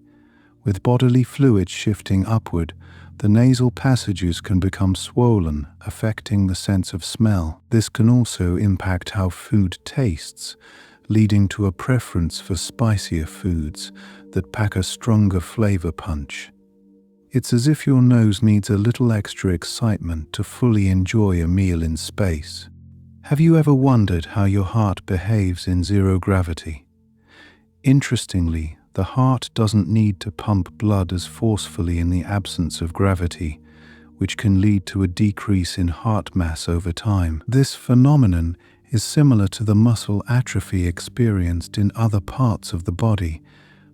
With bodily fluids shifting upward, the nasal passages can become swollen, affecting the sense of smell. This can also impact how food tastes, leading to a preference for spicier foods that pack a stronger flavor punch. It's as if your nose needs a little extra excitement to fully enjoy a meal in space. Have you ever wondered how your heart behaves in zero gravity? Interestingly, the heart doesn't need to pump blood as forcefully in the absence of gravity, which can lead to a decrease in heart mass over time. This phenomenon is similar to the muscle atrophy experienced in other parts of the body,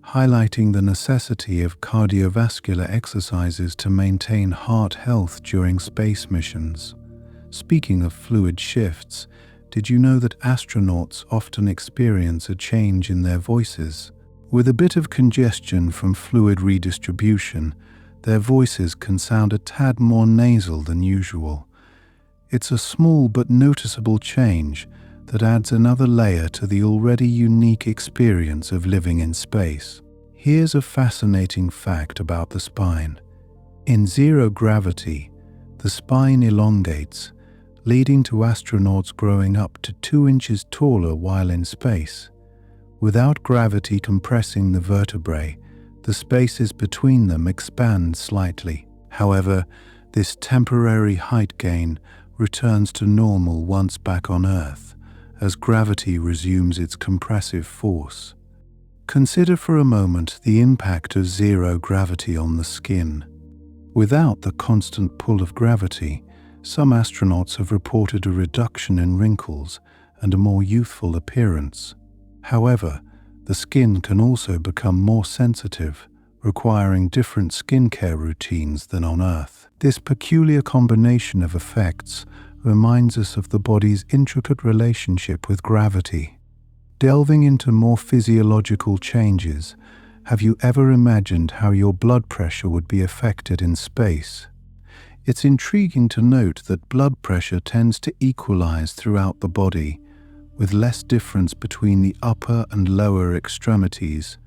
highlighting the necessity of cardiovascular exercises to maintain heart health during space missions. Speaking of fluid shifts, did you know that astronauts often experience a change in their voices? With a bit of congestion from fluid redistribution, their voices can sound a tad more nasal than usual. It's a small but noticeable change that adds another layer to the already unique experience of living in space. Here's a fascinating fact about the spine. In zero gravity, the spine elongates, leading to astronauts growing up to 2 inches taller while in space. Without gravity compressing the vertebrae, the spaces between them expand slightly. However, this temporary height gain returns to normal once back on Earth, as gravity resumes its compressive force. Consider for a moment the impact of zero gravity on the skin. Without the constant pull of gravity, some astronauts have reported a reduction in wrinkles and a more youthful appearance. However, the skin can also become more sensitive, requiring different skincare routines than on Earth. This peculiar combination of effects reminds us of the body's intricate relationship with gravity. Delving into more physiological changes, have you ever imagined how your blood pressure would be affected in space? It's intriguing to note that blood pressure tends to equalize throughout the body, with less difference between the upper and lower extremities.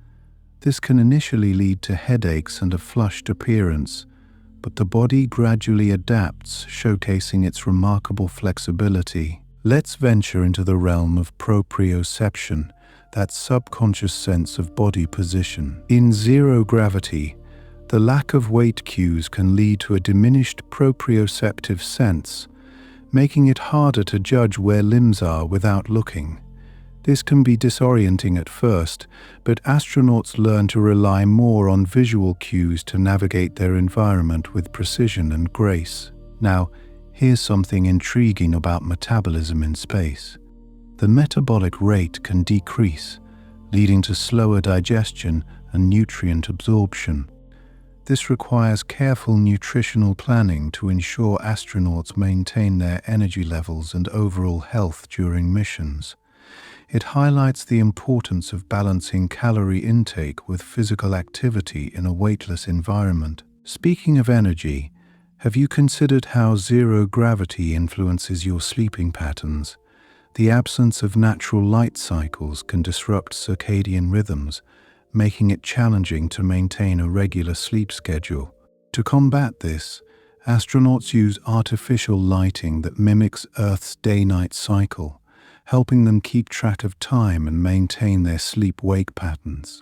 This can initially lead to headaches and a flushed appearance, but the body gradually adapts, showcasing its remarkable flexibility. Let's venture into the realm of proprioception, that subconscious sense of body position. In zero gravity, the lack of weight cues can lead to a diminished proprioceptive sense, making it harder to judge where limbs are without looking. This can be disorienting at first, but astronauts learn to rely more on visual cues to navigate their environment with precision and grace. Now, here's something intriguing about metabolism in space. The metabolic rate can decrease, leading to slower digestion and nutrient absorption. This requires careful nutritional planning to ensure astronauts maintain their energy levels and overall health during missions. It highlights the importance of balancing calorie intake with physical activity in a weightless environment. Speaking of energy, have you considered how zero gravity influences your sleeping patterns? The absence of natural light cycles can disrupt circadian rhythms, making it challenging to maintain a regular sleep schedule. To combat this, astronauts use artificial lighting that mimics Earth's day-night cycle, helping them keep track of time and maintain their sleep-wake patterns.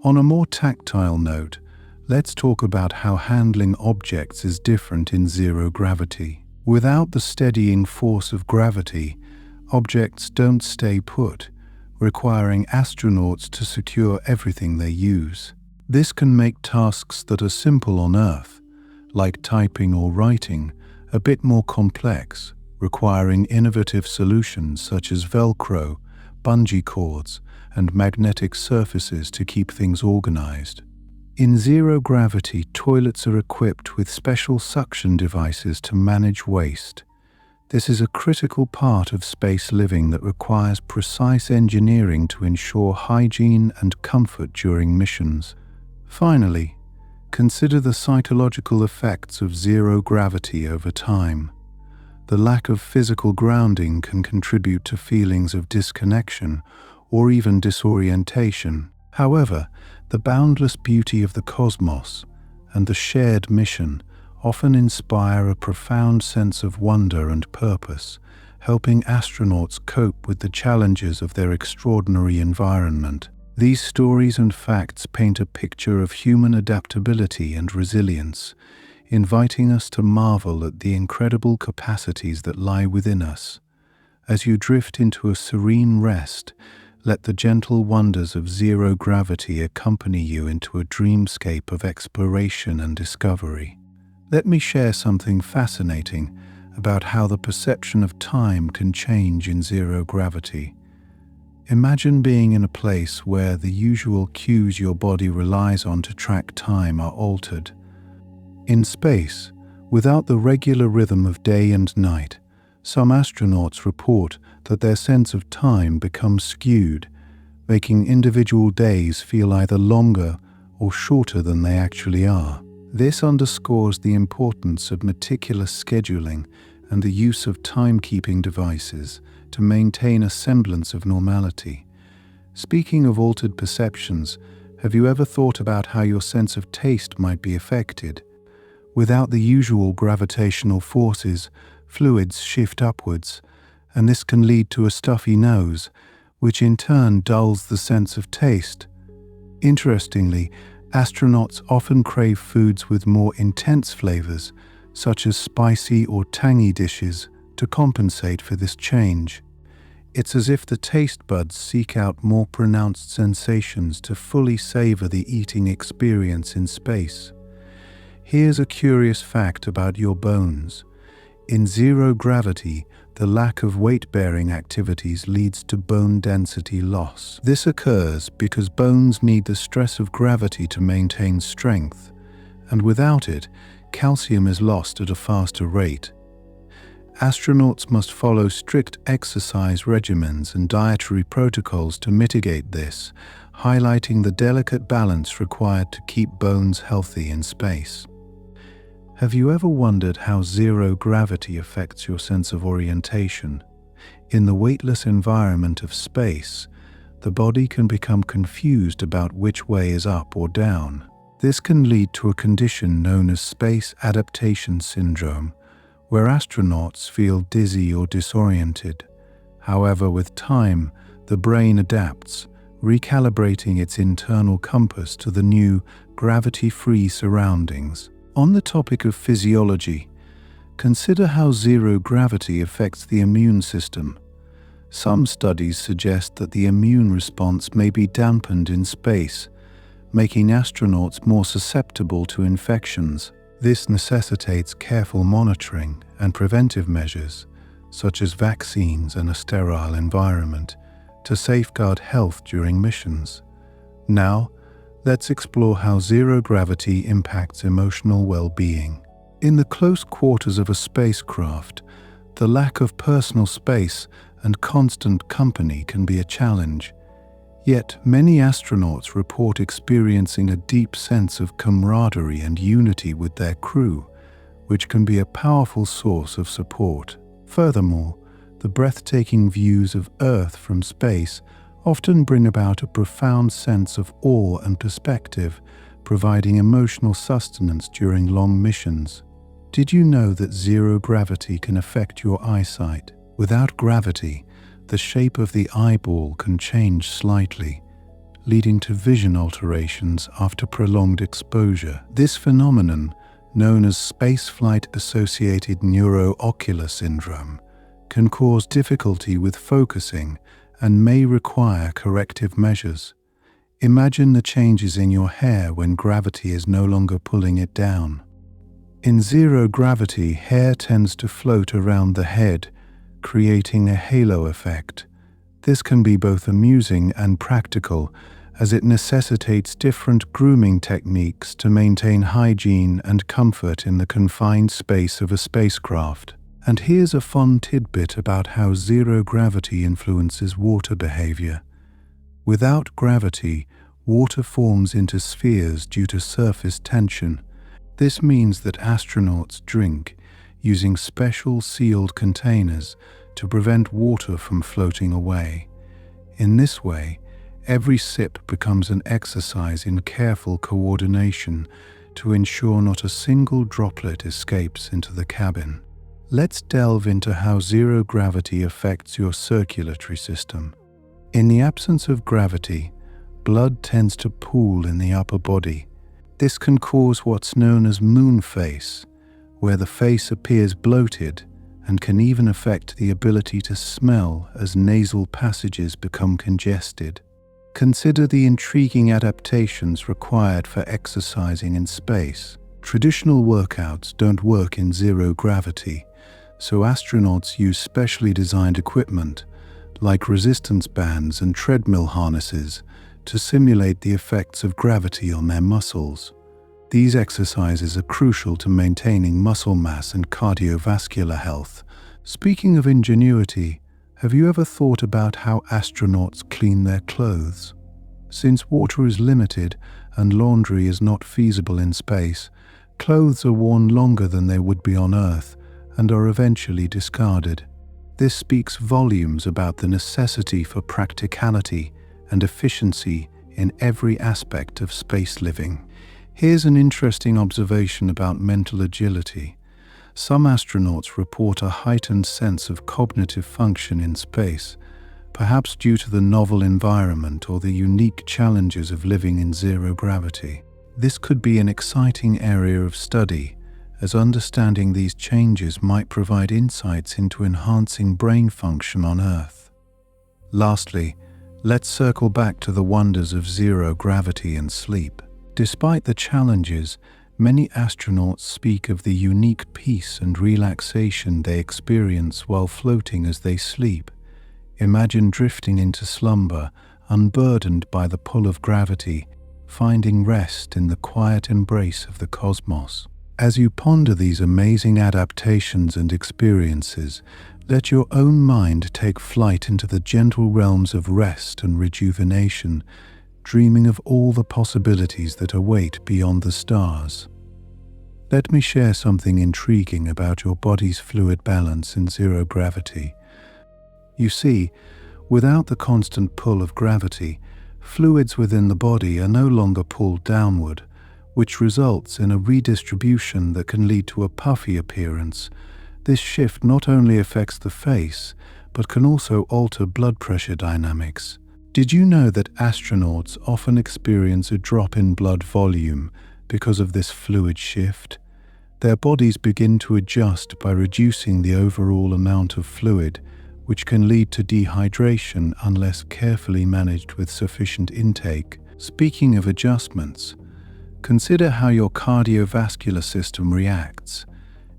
On a more tactile note, let's talk about how handling objects is different in zero gravity. Without the steadying force of gravity, objects don't stay put, requiring astronauts to secure everything they use. This can make tasks that are simple on Earth, like typing or writing, a bit more complex, requiring innovative solutions such as Velcro, bungee cords, and magnetic surfaces to keep things organized. In zero gravity, toilets are equipped with special suction devices to manage waste. This is a critical part of space living that requires precise engineering to ensure hygiene and comfort during missions. Finally, consider the psychological effects of zero gravity over time. The lack of physical grounding can contribute to feelings of disconnection or even disorientation. However, the boundless beauty of the cosmos and the shared mission often inspire a profound sense of wonder and purpose, helping astronauts cope with the challenges of their extraordinary environment. These stories and facts paint a picture of human adaptability and resilience, inviting us to marvel at the incredible capacities that lie within us. As you drift into a serene rest, let the gentle wonders of zero gravity accompany you into a dreamscape of exploration and discovery. Let me share something fascinating about how the perception of time can change in zero gravity. Imagine being in a place where the usual cues your body relies on to track time are altered. In space, without the regular rhythm of day and night, some astronauts report that their sense of time becomes skewed, making individual days feel either longer or shorter than they actually are. This underscores the importance of meticulous scheduling and the use of timekeeping devices to maintain a semblance of normality. Speaking of altered perceptions, have you ever thought about how your sense of taste might be affected? Without the usual gravitational forces, fluids shift upwards, and this can lead to a stuffy nose, which in turn dulls the sense of taste. Interestingly, astronauts often crave foods with more intense flavors, such as spicy or tangy dishes, to compensate for this change. It's as if the taste buds seek out more pronounced sensations to fully savor the eating experience in space. Here's a curious fact about your bones. In zero gravity, the lack of weight-bearing activities leads to bone density loss. This occurs because bones need the stress of gravity to maintain strength, and without it, calcium is lost at a faster rate. Astronauts must follow strict exercise regimens and dietary protocols to mitigate this, highlighting the delicate balance required to keep bones healthy in space. Have you ever wondered how zero gravity affects your sense of orientation? In the weightless environment of space, the body can become confused about which way is up or down. This can lead to a condition known as space adaptation syndrome, where astronauts feel dizzy or disoriented. However, with time, the brain adapts, recalibrating its internal compass to the new, gravity-free surroundings. On the topic of physiology, consider how zero gravity affects the immune system. Some studies suggest that the immune response may be dampened in space, making astronauts more susceptible to infections. This necessitates careful monitoring and preventive measures, such as vaccines and a sterile environment, to safeguard health during missions. Now, let's explore how zero gravity impacts emotional well-being. In the close quarters of a spacecraft, the lack of personal space and constant company can be a challenge. Yet, many astronauts report experiencing a deep sense of camaraderie and unity with their crew, which can be a powerful source of support. Furthermore, the breathtaking views of Earth from space often bring about a profound sense of awe and perspective, providing emotional sustenance during long missions. Did you know that zero gravity can affect your eyesight? Without gravity, the shape of the eyeball can change slightly, leading to vision alterations after prolonged exposure. This phenomenon, known as spaceflight-associated neuroocular syndrome, can cause difficulty with focusing and may require corrective measures. Imagine the changes in your hair when gravity is no longer pulling it down. In zero gravity, hair tends to float around the head, creating a halo effect. This can be both amusing and practical, as it necessitates different grooming techniques to maintain hygiene and comfort in the confined space of a spacecraft. And here's a fun tidbit about how zero gravity influences water behavior. Without gravity, water forms into spheres due to surface tension. This means that astronauts drink using special sealed containers to prevent water from floating away. In this way, every sip becomes an exercise in careful coordination to ensure not a single droplet escapes into the cabin. Let's delve into how zero gravity affects your circulatory system. In the absence of gravity, blood tends to pool in the upper body. This can cause what's known as moon face, where the face appears bloated, and can even affect the ability to smell as nasal passages become congested. Consider the intriguing adaptations required for exercising in space. Traditional workouts don't work in zero gravity, so astronauts use specially designed equipment, like resistance bands and treadmill harnesses, to simulate the effects of gravity on their muscles. These exercises are crucial to maintaining muscle mass and cardiovascular health. Speaking of ingenuity, have you ever thought about how astronauts clean their clothes? Since water is limited and laundry is not feasible in space, clothes are worn longer than they would be on Earth and are eventually discarded. This speaks volumes about the necessity for practicality and efficiency in every aspect of space living. Here's an interesting observation about mental agility. Some astronauts report a heightened sense of cognitive function in space, perhaps due to the novel environment or the unique challenges of living in zero gravity. This could be an exciting area of study, as understanding these changes might provide insights into enhancing brain function on Earth. Lastly, let's circle back to the wonders of zero gravity and sleep. Despite the challenges, many astronauts speak of the unique peace and relaxation they experience while floating as they sleep. Imagine drifting into slumber, unburdened by the pull of gravity, finding rest in the quiet embrace of the cosmos. As you ponder these amazing adaptations and experiences, let your own mind take flight into the gentle realms of rest and rejuvenation, dreaming of all the possibilities that await beyond the stars. Let me share something intriguing about your body's fluid balance in zero gravity. You see, without the constant pull of gravity, fluids within the body are no longer pulled downward, which results in a redistribution that can lead to a puffy appearance. This shift not only affects the face, but can also alter blood pressure dynamics. Did you know that astronauts often experience a drop in blood volume because of this fluid shift? Their bodies begin to adjust by reducing the overall amount of fluid, which can lead to dehydration unless carefully managed with sufficient intake. Speaking of adjustments, consider how your cardiovascular system reacts.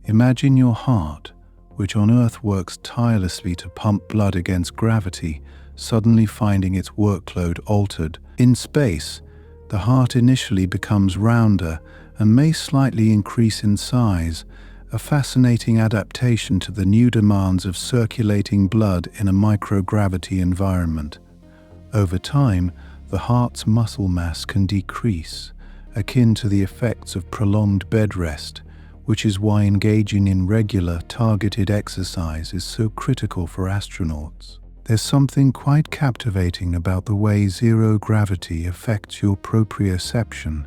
Imagine your heart, which on Earth works tirelessly to pump blood against gravity, suddenly finding its workload altered. In space, the heart initially becomes rounder and may slightly increase in size, a fascinating adaptation to the new demands of circulating blood in a microgravity environment. Over time, the heart's muscle mass can decrease, akin to the effects of prolonged bed rest, which is why engaging in regular, targeted exercise is so critical for astronauts. There's something quite captivating about the way zero gravity affects your proprioception,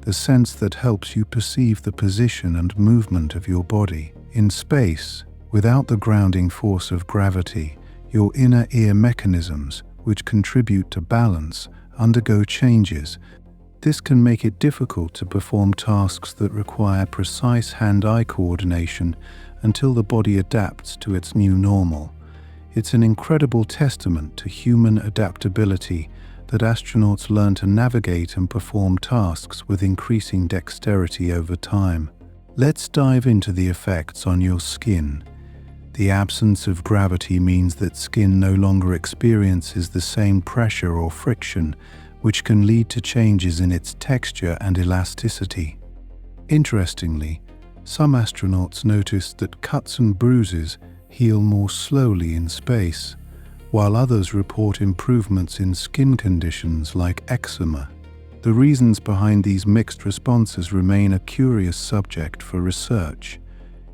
the sense that helps you perceive the position and movement of your body. In space, without the grounding force of gravity, your inner ear mechanisms, which contribute to balance, undergo changes. This can make it difficult to perform tasks that require precise hand-eye coordination until the body adapts to its new normal. It's an incredible testament to human adaptability that astronauts learn to navigate and perform tasks with increasing dexterity over time. Let's dive into the effects on your skin. The absence of gravity means that skin no longer experiences the same pressure or friction, which can lead to changes in its texture and elasticity. Interestingly, Some astronauts noticed that cuts and bruises heal more slowly in space, while others report improvements in skin conditions like eczema. The reasons behind these mixed responses remain a curious subject for research,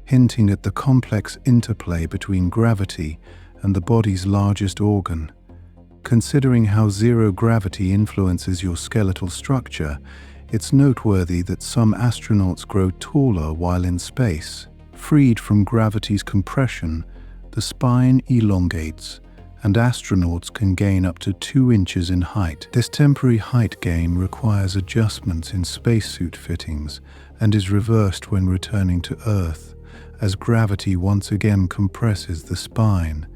hinting at the complex interplay between gravity and the body's largest organ. Considering how zero gravity influences your skeletal structure, it's noteworthy that some astronauts grow taller while in space. Freed from gravity's compression, the spine elongates, and astronauts can gain up to 2 inches in height. This temporary height gain requires adjustments in spacesuit fittings and is reversed when returning to Earth, as gravity once again compresses the spine.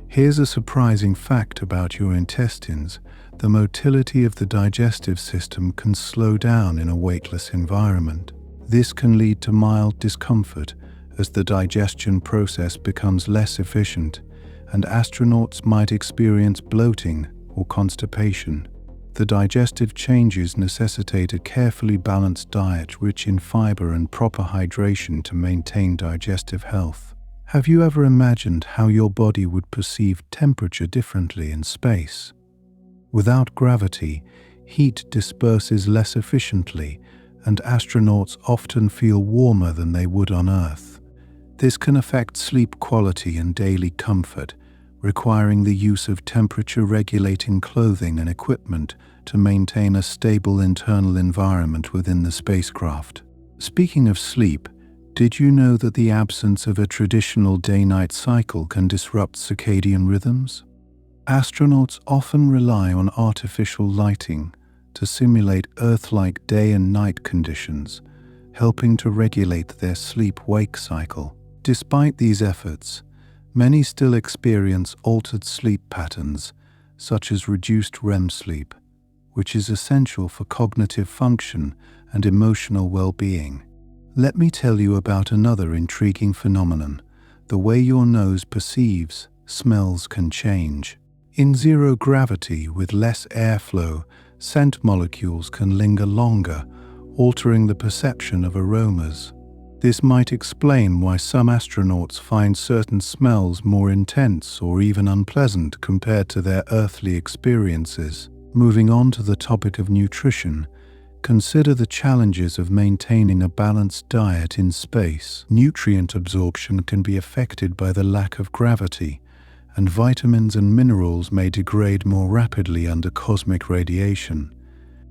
Here's a surprising fact about your intestines. The motility of the digestive system can slow down in a weightless environment. This can lead to mild discomfort as the digestion process becomes less efficient, and astronauts might experience bloating or constipation. The digestive changes necessitate a carefully balanced diet rich in fiber and proper hydration to maintain digestive health. Have you ever imagined how your body would perceive temperature differently in space? Without gravity, heat disperses less efficiently, and astronauts often feel warmer than they would on Earth. This can affect sleep quality and daily comfort, requiring the use of temperature-regulating clothing and equipment to maintain a stable internal environment within the spacecraft. Speaking of sleep, did you know that the absence of a traditional day-night cycle can disrupt circadian rhythms? Astronauts often rely on artificial lighting to simulate Earth-like day and night conditions, helping to regulate their sleep-wake cycle. Despite these efforts, many still experience altered sleep patterns, such as reduced REM sleep, which is essential for cognitive function and emotional well-being. Let me tell you about another intriguing phenomenon: the way your nose perceives smells can change. In zero gravity, with less airflow, scent molecules can linger longer, altering the perception of aromas. This might explain why some astronauts find certain smells more intense or even unpleasant compared to their earthly experiences. Moving on to the topic of nutrition, consider the challenges of maintaining a balanced diet in space. Nutrient absorption can be affected by the lack of gravity, and vitamins and minerals may degrade more rapidly under cosmic radiation.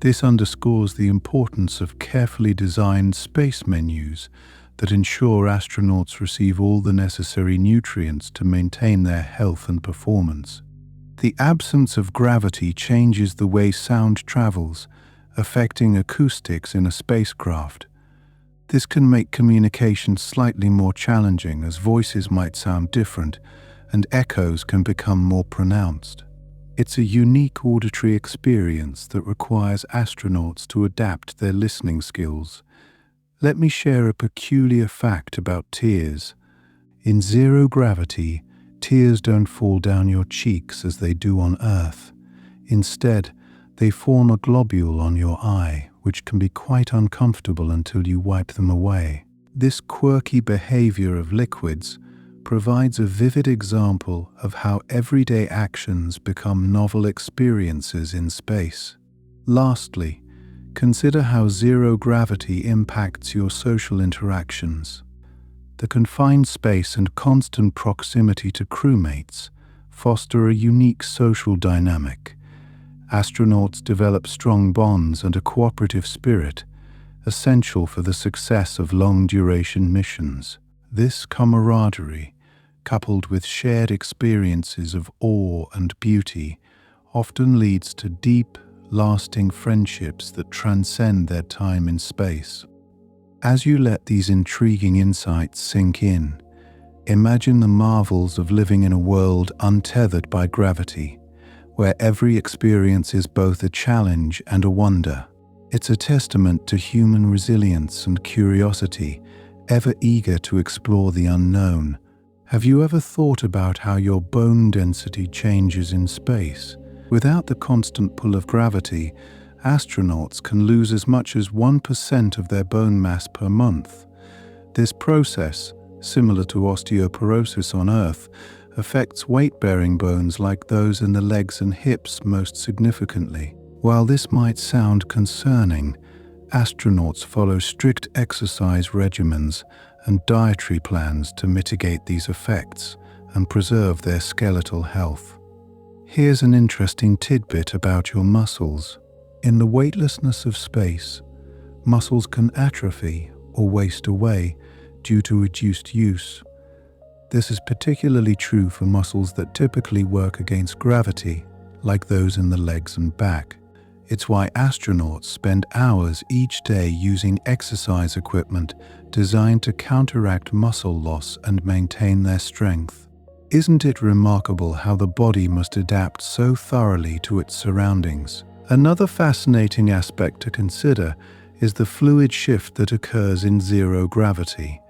This underscores the importance of carefully designed space menus that ensure astronauts receive all the necessary nutrients to maintain their health and performance. The absence of gravity changes the way sound travels, affecting acoustics in a spacecraft. This can make communication slightly more challenging, as voices might sound different and echoes can become more pronounced. It's a unique auditory experience that requires astronauts to adapt their listening skills. Let me share a peculiar fact about tears. In zero gravity, tears don't fall down your cheeks as they do on Earth. Instead, they form a globule on your eye, which can be quite uncomfortable until you wipe them away. This quirky behavior of liquids provides a vivid example of how everyday actions become novel experiences in space. Lastly, consider how zero gravity impacts your social interactions. The confined space and constant proximity to crewmates foster a unique social dynamic. Astronauts develop strong bonds and a cooperative spirit, essential for the success of long-duration missions. This camaraderie, coupled with shared experiences of awe and beauty, often leads to deep, lasting friendships that transcend their time in space. As you let these intriguing insights sink in, imagine the marvels of living in a world untethered by gravity, where every experience is both a challenge and a wonder. It's a testament to human resilience and curiosity, ever eager to explore the unknown. Have you ever thought about how your bone density changes in space? Without the constant pull of gravity, astronauts can lose as much as 1% of their bone mass per month. This process, similar to osteoporosis on Earth, affects weight-bearing bones like those in the legs and hips most significantly. While this might sound concerning, astronauts follow strict exercise regimens and dietary plans to mitigate these effects and preserve their skeletal health. Here's an interesting tidbit about your muscles. In the weightlessness of space, muscles can atrophy or waste away due to reduced use. This is particularly true for muscles that typically work against gravity, like those in the legs and back. It's why astronauts spend hours each day using exercise equipment designed to counteract muscle loss and maintain their strength. Isn't it remarkable how the body must adapt so thoroughly to its surroundings? Another fascinating aspect to consider is the fluid shift that occurs in zero gravity.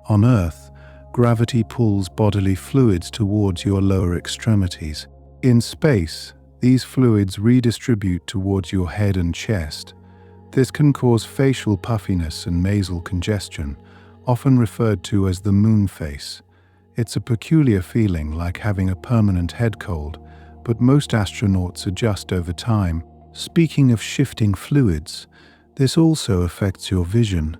On Earth, gravity pulls bodily fluids towards your lower extremities. In space, these fluids redistribute towards your head and chest. This can cause facial puffiness and nasal congestion, often referred to as the moon face. It's a peculiar feeling, like having a permanent head cold, but most astronauts adjust over time. Speaking of shifting fluids, this also affects your vision.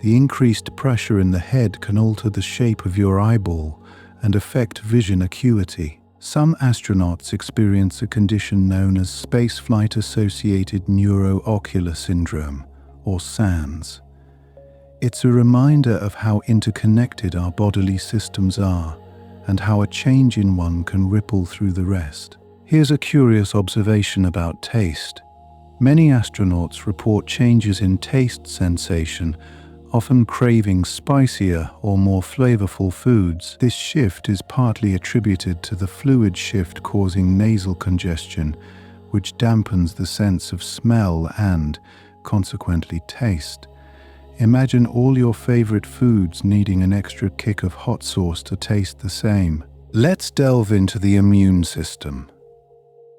The increased pressure in the head can alter the shape of your eyeball and affect vision acuity. Some astronauts experience a condition known as spaceflight-associated neuroocular syndrome, or SANS. It's a reminder of how interconnected our bodily systems are, and how a change in one can ripple through the rest. Here's a curious observation about taste. Many astronauts report changes in taste sensation, often craving spicier or more flavorful foods. This shift is partly attributed to the fluid shift causing nasal congestion, which dampens the sense of smell and, consequently, taste. Imagine all your favorite foods needing an extra kick of hot sauce to taste the same. Let's delve into the immune system.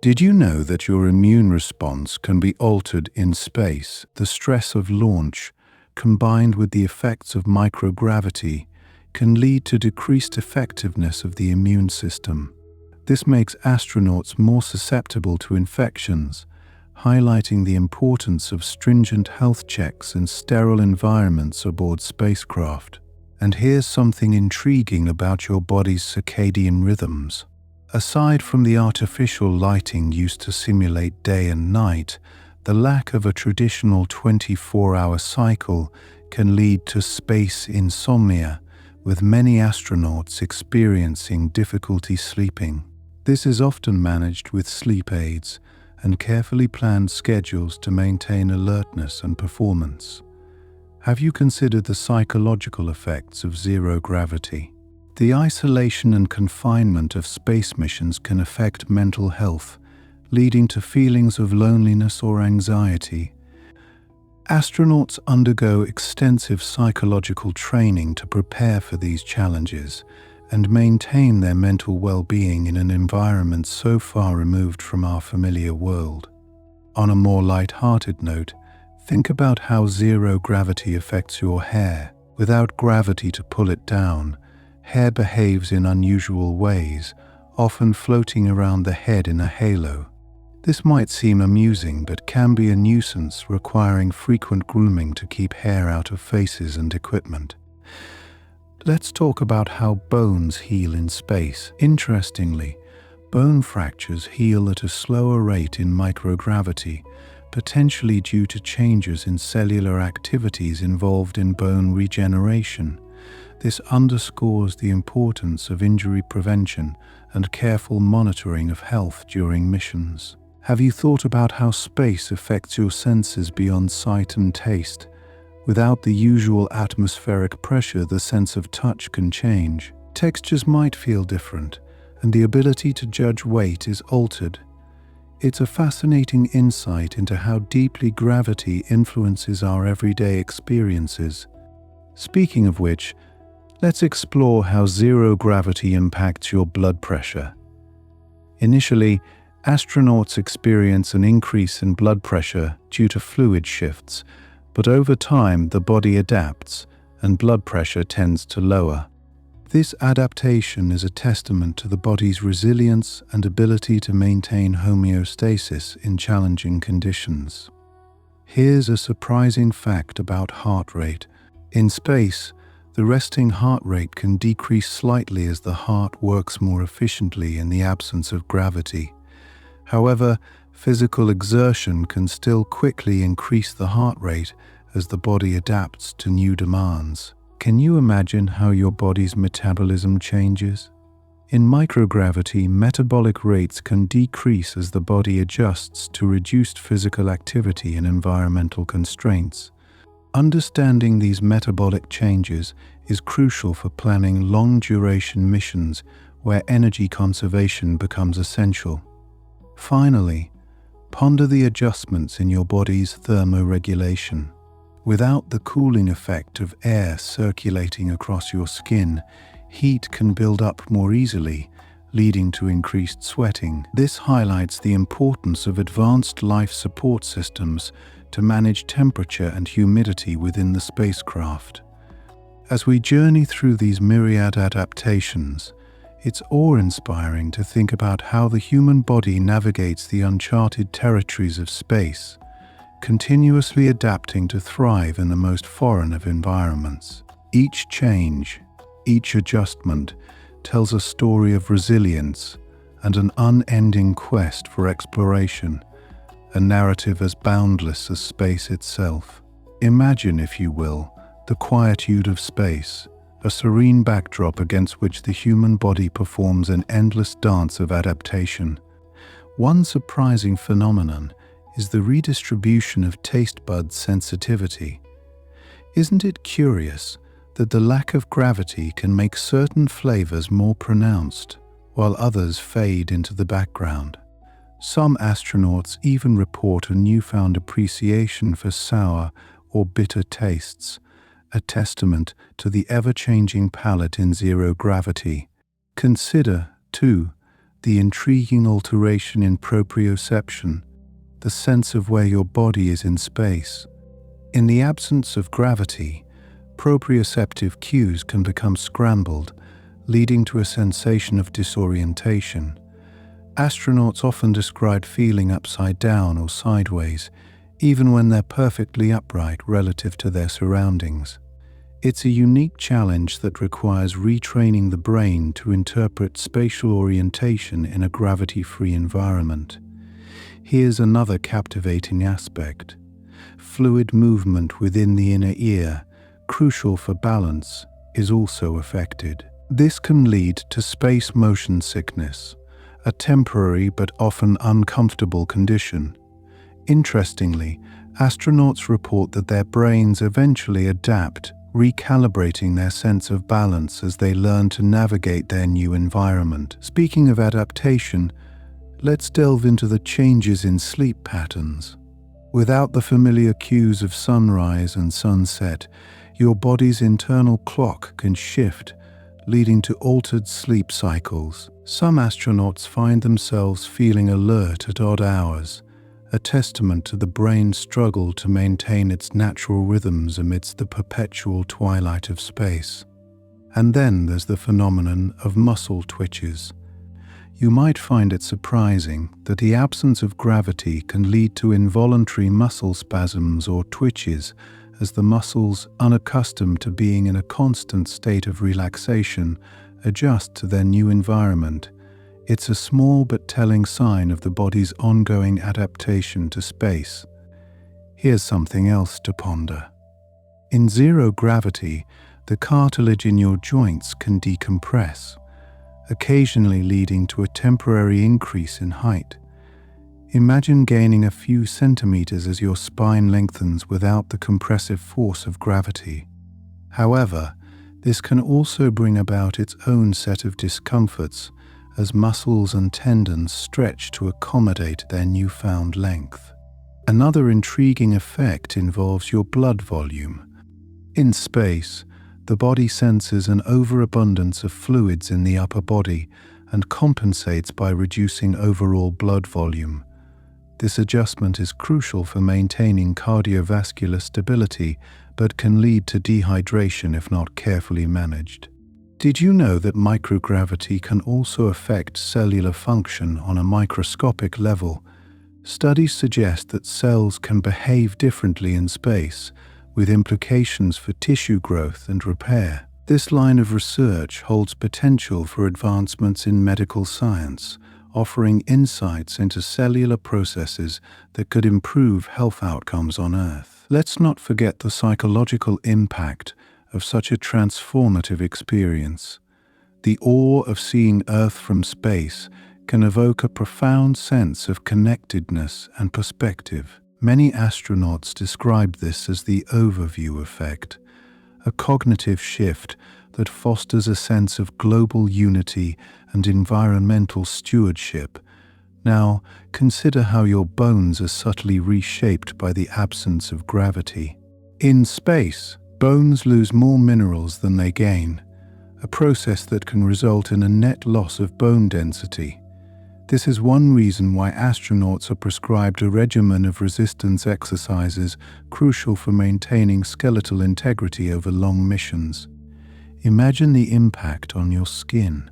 Did you know that your immune response can be altered in space? The stress of launch, combined with the effects of microgravity, can lead to decreased effectiveness of the immune system. This makes astronauts more susceptible to infections, highlighting the importance of stringent health checks and sterile environments aboard spacecraft. And here's something intriguing about your body's circadian rhythms. Aside from the artificial lighting used to simulate day and night, the lack of a traditional 24-hour cycle can lead to space insomnia, with many astronauts experiencing difficulty sleeping. This is often managed with sleep aids and carefully planned schedules to maintain alertness and performance. Have you considered the psychological effects of zero gravity? The isolation and confinement of space missions can affect mental health, leading to feelings of loneliness or anxiety. Astronauts undergo extensive psychological training to prepare for these challenges and maintain their mental well-being in an environment so far removed from our familiar world. On a more light-hearted note, think about how zero gravity affects your hair. Without gravity to pull it down, hair behaves in unusual ways, often floating around the head in a halo. This might seem amusing, but can be a nuisance, requiring frequent grooming to keep hair out of faces and equipment. Let's talk about how bones heal in space. Interestingly, bone fractures heal at a slower rate in microgravity, potentially due to changes in cellular activities involved in bone regeneration. This underscores the importance of injury prevention and careful monitoring of health during missions. Have you thought about how space affects your senses beyond sight and taste? Without the usual atmospheric pressure, the sense of touch can change. Textures might feel different, and the ability to judge weight is altered. It's a fascinating insight into how deeply gravity influences our everyday experiences. Speaking of which, let's explore how zero gravity impacts your blood pressure. Initially, astronauts experience an increase in blood pressure due to fluid shifts, but over time the body adapts and blood pressure tends to lower. This adaptation is a testament to the body's resilience and ability to maintain homeostasis in challenging conditions. Here's a surprising fact about heart rate. In space, the resting heart rate can decrease slightly as the heart works more efficiently in the absence of gravity. However, physical exertion can still quickly increase the heart rate as the body adapts to new demands. Can you imagine how your body's metabolism changes? In microgravity, metabolic rates can decrease as the body adjusts to reduced physical activity and environmental constraints. Understanding these metabolic changes is crucial for planning long-duration missions where energy conservation becomes essential. Finally, ponder the adjustments in your body's thermoregulation. Without the cooling effect of air circulating across your skin, heat can build up more easily, leading to increased sweating. This highlights the importance of advanced life support systems to manage temperature and humidity within the spacecraft. As we journey through these myriad adaptations, it's awe-inspiring to think about how the human body navigates the uncharted territories of space, continuously adapting to thrive in the most foreign of environments. Each change, each adjustment, tells a story of resilience and an unending quest for exploration, a narrative as boundless as space itself. Imagine, if you will, the quietude of space, a serene backdrop against which the human body performs an endless dance of adaptation. One surprising phenomenon is the redistribution of taste bud sensitivity. Isn't it curious that the lack of gravity can make certain flavors more pronounced, while others fade into the background? Some astronauts even report a newfound appreciation for sour or bitter tastes, a testament to the ever-changing palate in zero gravity. Consider, too, the intriguing alteration in proprioception, the sense of where your body is in space. In the absence of gravity, proprioceptive cues can become scrambled, leading to a sensation of disorientation. Astronauts often describe feeling upside down or sideways, even when they're perfectly upright relative to their surroundings. It's a unique challenge that requires retraining the brain to interpret spatial orientation in a gravity-free environment. Here's another captivating aspect. Fluid movement within the inner ear, crucial for balance, is also affected. This can lead to space motion sickness, a temporary but often uncomfortable condition. Interestingly, astronauts report that their brains eventually adapt, recalibrating their sense of balance as they learn to navigate their new environment. Speaking of adaptation, let's delve into the changes in sleep patterns. Without the familiar cues of sunrise and sunset, your body's internal clock can shift, leading to altered sleep cycles. Some astronauts find themselves feeling alert at odd hours, a testament to the brain's struggle to maintain its natural rhythms amidst the perpetual twilight of space. And then there's the phenomenon of muscle twitches. You might find it surprising that the absence of gravity can lead to involuntary muscle spasms or twitches as the muscles, unaccustomed to being in a constant state of relaxation, adjust to their new environment. It's a small but telling sign of the body's ongoing adaptation to space. Here's something else to ponder. In zero gravity, the cartilage in your joints can decompress, occasionally leading to a temporary increase in height. Imagine gaining a few centimeters as your spine lengthens without the compressive force of gravity. However, this can also bring about its own set of discomforts as muscles and tendons stretch to accommodate their newfound length. Another intriguing effect involves your blood volume. In space, the body senses an overabundance of fluids in the upper body and compensates by reducing overall blood volume. This adjustment is crucial for maintaining cardiovascular stability, but can lead to dehydration if not carefully managed. Did you know that microgravity can also affect cellular function on a microscopic level? Studies suggest that cells can behave differently in space, with implications for tissue growth and repair. This line of research holds potential for advancements in medical science, offering insights into cellular processes that could improve health outcomes on Earth. Let's not forget the psychological impact of such a transformative experience. The awe of seeing Earth from space can evoke a profound sense of connectedness and perspective. Many astronauts describe this as the overview effect, a cognitive shift that fosters a sense of global unity and environmental stewardship. Now, consider how your bones are subtly reshaped by the absence of gravity. In space, bones lose more minerals than they gain, a process that can result in a net loss of bone density. This is one reason why astronauts are prescribed a regimen of resistance exercises crucial for maintaining skeletal integrity over long missions. Imagine the impact on your skin.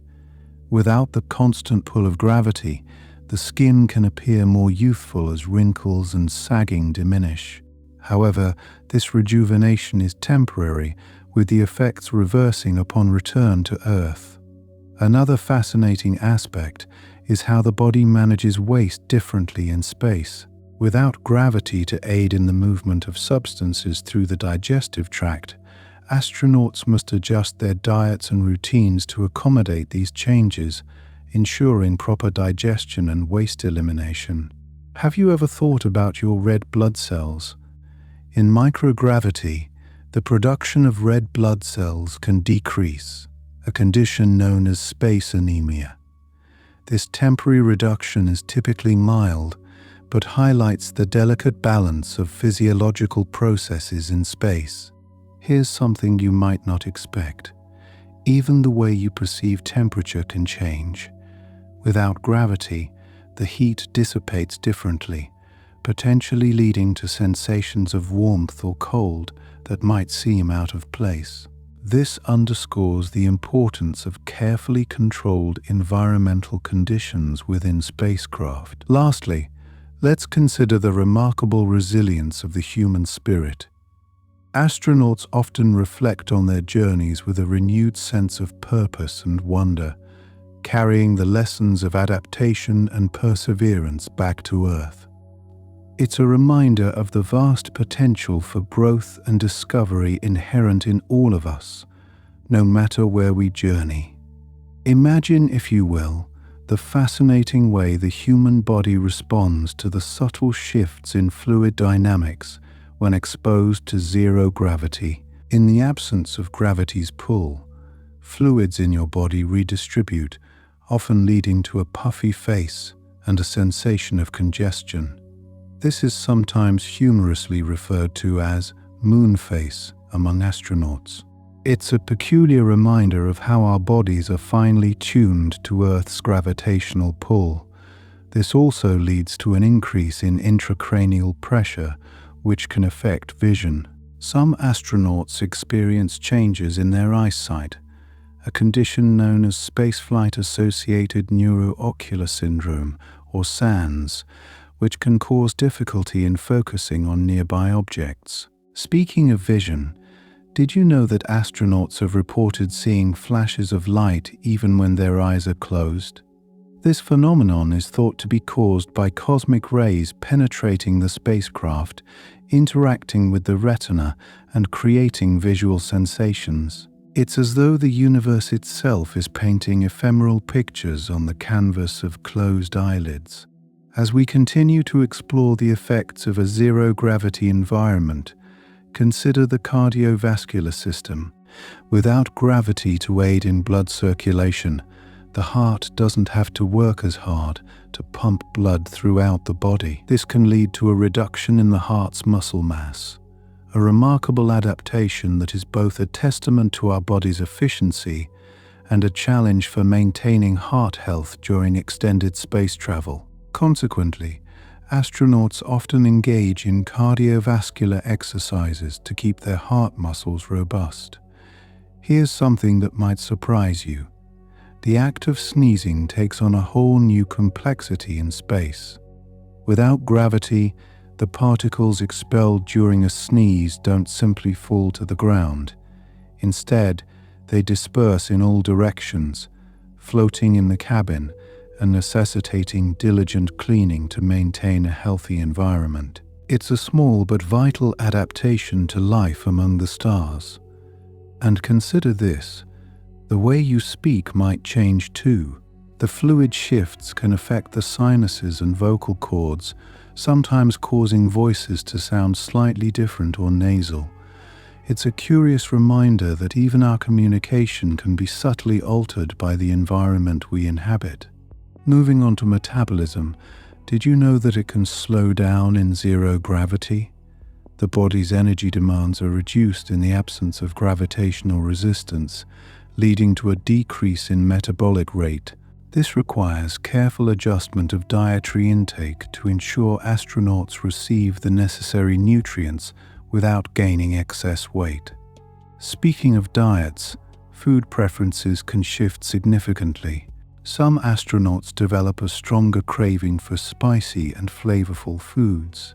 Without the constant pull of gravity, the skin can appear more youthful as wrinkles and sagging diminish. However, this rejuvenation is temporary, with the effects reversing upon return to Earth. Another fascinating aspect is how the body manages waste differently in space. Without gravity to aid in the movement of substances through the digestive tract, astronauts must adjust their diets and routines to accommodate these changes, ensuring proper digestion and waste elimination. Have you ever thought about your red blood cells? In microgravity, the production of red blood cells can decrease, a condition known as space anemia. This temporary reduction is typically mild, but highlights the delicate balance of physiological processes in space. Here's something you might not expect. Even the way you perceive temperature can change. Without gravity, the heat dissipates differently, potentially leading to sensations of warmth or cold that might seem out of place. This underscores the importance of carefully controlled environmental conditions within spacecraft. Lastly, let's consider the remarkable resilience of the human spirit. Astronauts often reflect on their journeys with a renewed sense of purpose and wonder, carrying the lessons of adaptation and perseverance back to Earth. It's a reminder of the vast potential for growth and discovery inherent in all of us, no matter where we journey. Imagine, if you will, the fascinating way the human body responds to the subtle shifts in fluid dynamics when exposed to zero gravity. In the absence of gravity's pull, fluids in your body redistribute, often leading to a puffy face and a sensation of congestion. This is sometimes humorously referred to as moon face among astronauts. It's a peculiar reminder of how our bodies are finely tuned to Earth's gravitational pull. This also leads to an increase in intracranial pressure, which can affect vision. Some astronauts experience changes in their eyesight, a condition known as spaceflight-associated neuroocular syndrome, or SANS, which can cause difficulty in focusing on nearby objects. Speaking of vision, did you know that astronauts have reported seeing flashes of light even when their eyes are closed? This phenomenon is thought to be caused by cosmic rays penetrating the spacecraft, interacting with the retina, and creating visual sensations. It's as though the universe itself is painting ephemeral pictures on the canvas of closed eyelids. As we continue to explore the effects of a zero-gravity environment, consider the cardiovascular system. Without gravity to aid in blood circulation, the heart doesn't have to work as hard to pump blood throughout the body. This can lead to a reduction in the heart's muscle mass, a remarkable adaptation that is both a testament to our body's efficiency and a challenge for maintaining heart health during extended space travel. Consequently, Astronauts often engage in cardiovascular exercises to keep their heart muscles robust. Here's something that might surprise you. The act of sneezing takes on a whole new complexity in space. Without gravity, the particles expelled during a sneeze don't simply fall to the ground. Instead, they disperse in all directions, floating in the cabin and necessitating diligent cleaning to maintain a healthy environment. It's a small but vital adaptation to life among the stars. And consider this, the way you speak might change too. The fluid shifts can affect the sinuses and vocal cords, sometimes causing voices to sound slightly different or nasal. It's a curious reminder that even our communication can be subtly altered by the environment we inhabit. Moving on to metabolism, did you know that it can slow down in zero gravity? The body's energy demands are reduced in the absence of gravitational resistance, leading to a decrease in metabolic rate. This requires careful adjustment of dietary intake to ensure astronauts receive the necessary nutrients without gaining excess weight. Speaking of diets, food preferences can shift significantly. Some astronauts develop a stronger craving for spicy and flavorful foods.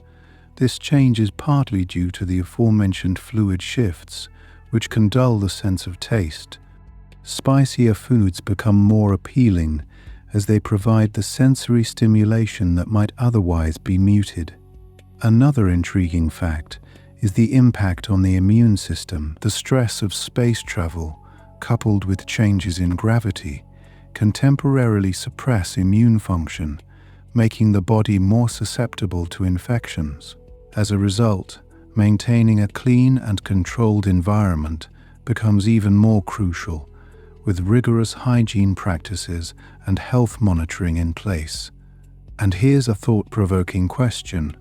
This change is partly due to the aforementioned fluid shifts, which can dull the sense of taste. Spicier foods become more appealing as they provide the sensory stimulation that might otherwise be muted. Another intriguing fact is the impact on the immune system. The stress of space travel, coupled with changes in gravity, can temporarily suppress immune function, making the body more susceptible to infections. As a result, maintaining a clean and controlled environment becomes even more crucial, with rigorous hygiene practices and health monitoring in place. And here's a thought-provoking question.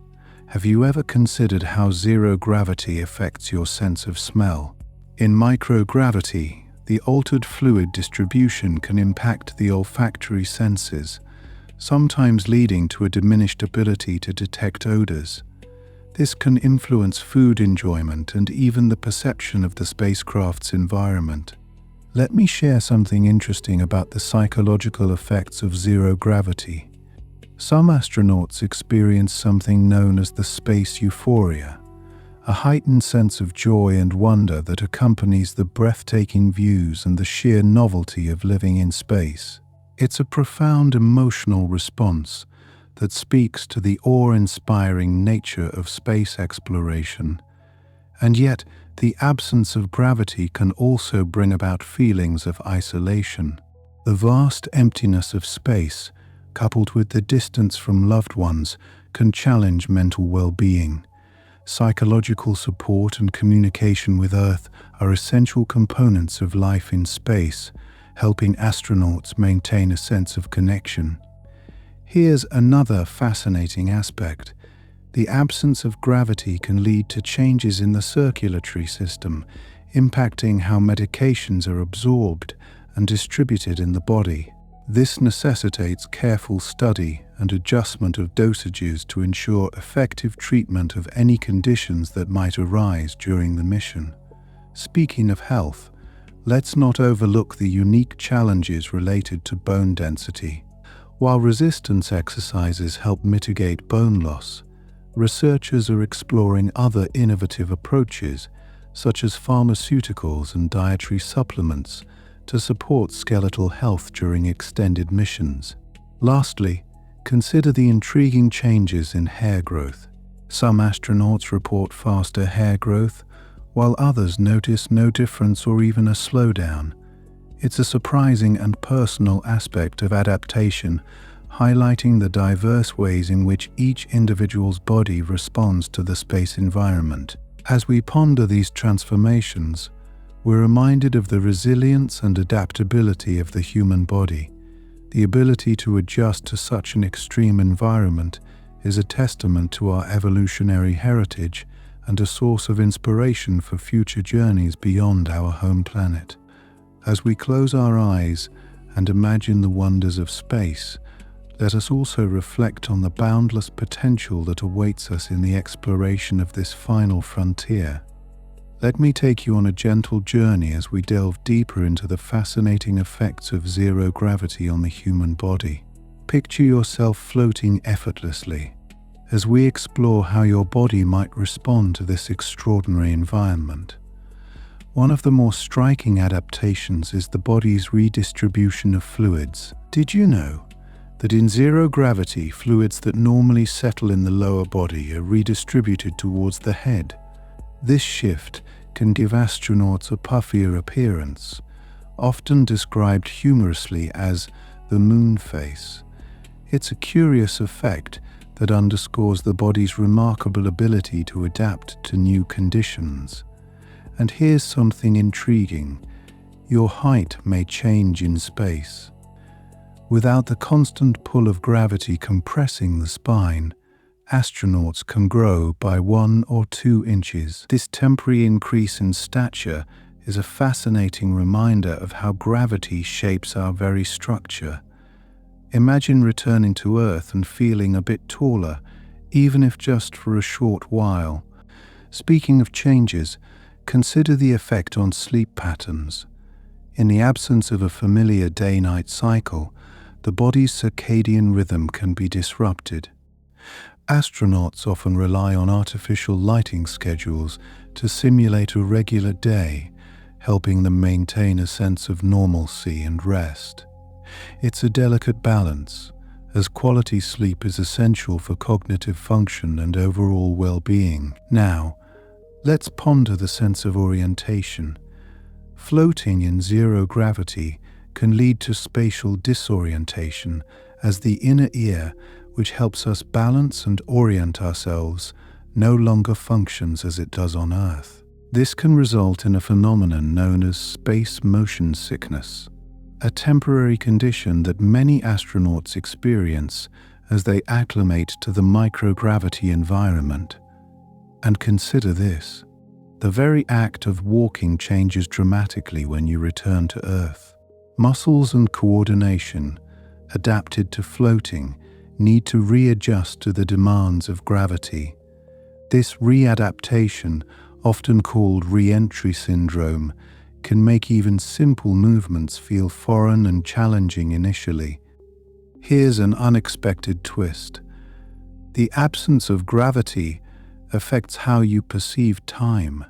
Have you ever considered how zero gravity affects your sense of smell? In microgravity, the altered fluid distribution can impact the olfactory senses, sometimes leading to a diminished ability to detect odors. This can influence food enjoyment and even the perception of the spacecraft's environment. Let me share something interesting about the psychological effects of zero gravity. Some astronauts experience something known as the space euphoria, a heightened sense of joy and wonder that accompanies the breathtaking views and the sheer novelty of living in space. It's a profound emotional response that speaks to the awe-inspiring nature of space exploration. And yet, the absence of gravity can also bring about feelings of isolation. The vast emptiness of space, coupled with the distance from loved ones, can challenge mental well-being. Psychological support and communication with Earth are essential components of life in space, helping astronauts maintain a sense of connection. Here's another fascinating aspect. The absence of gravity can lead to changes in the circulatory system, impacting how medications are absorbed and distributed in the body. This necessitates careful study and adjustment of dosages to ensure effective treatment of any conditions that might arise during the mission. Speaking of health, let's not overlook the unique challenges related to bone density. While resistance exercises help mitigate bone loss, researchers are exploring other innovative approaches, such as pharmaceuticals and dietary supplements, to support skeletal health during extended missions. Lastly, consider the intriguing changes in hair growth. Some astronauts report faster hair growth, while others notice no difference or even a slowdown. It's a surprising and personal aspect of adaptation, highlighting the diverse ways in which each individual's body responds to the space environment. As we ponder these transformations, we're reminded of the resilience and adaptability of the human body. The ability to adjust to such an extreme environment is a testament to our evolutionary heritage and a source of inspiration for future journeys beyond our home planet. As we close our eyes and imagine the wonders of space, let us also reflect on the boundless potential that awaits us in the exploration of this final frontier. Let me take you on a gentle journey as we delve deeper into the fascinating effects of zero gravity on the human body. Picture yourself floating effortlessly as we explore how your body might respond to this extraordinary environment. One of the more striking adaptations is the body's redistribution of fluids. Did you know that in zero gravity, fluids that normally settle in the lower body are redistributed towards the head? This shift can give astronauts a puffier appearance, often described humorously as the moon face. It's a curious effect that underscores the body's remarkable ability to adapt to new conditions. And here's something intriguing. Your height may change in space. Without the constant pull of gravity compressing the spine, astronauts can grow by 1 or 2 inches. This temporary increase in stature is a fascinating reminder of how gravity shapes our very structure. Imagine returning to Earth and feeling a bit taller, even if just for a short while. Speaking of changes, consider the effect on sleep patterns. In the absence of a familiar day-night cycle, the body's circadian rhythm can be disrupted. Astronauts often rely on artificial lighting schedules to simulate a regular day, helping them maintain a sense of normalcy and rest. It's a delicate balance, as quality sleep is essential for cognitive function and overall well-being. Now, let's ponder the sense of orientation. Floating in zero gravity can lead to spatial disorientation, as the inner ear, which helps us balance and orient ourselves, no longer functions as it does on Earth. This can result in a phenomenon known as space motion sickness, a temporary condition that many astronauts experience as they acclimate to the microgravity environment. And consider this: the very act of walking changes dramatically when you return to Earth. Muscles and coordination, adapted to floating, need to readjust to the demands of gravity. This readaptation, often called re-entry syndrome, can make even simple movements feel foreign and challenging initially. Here's an unexpected twist. The absence of gravity affects how you perceive time.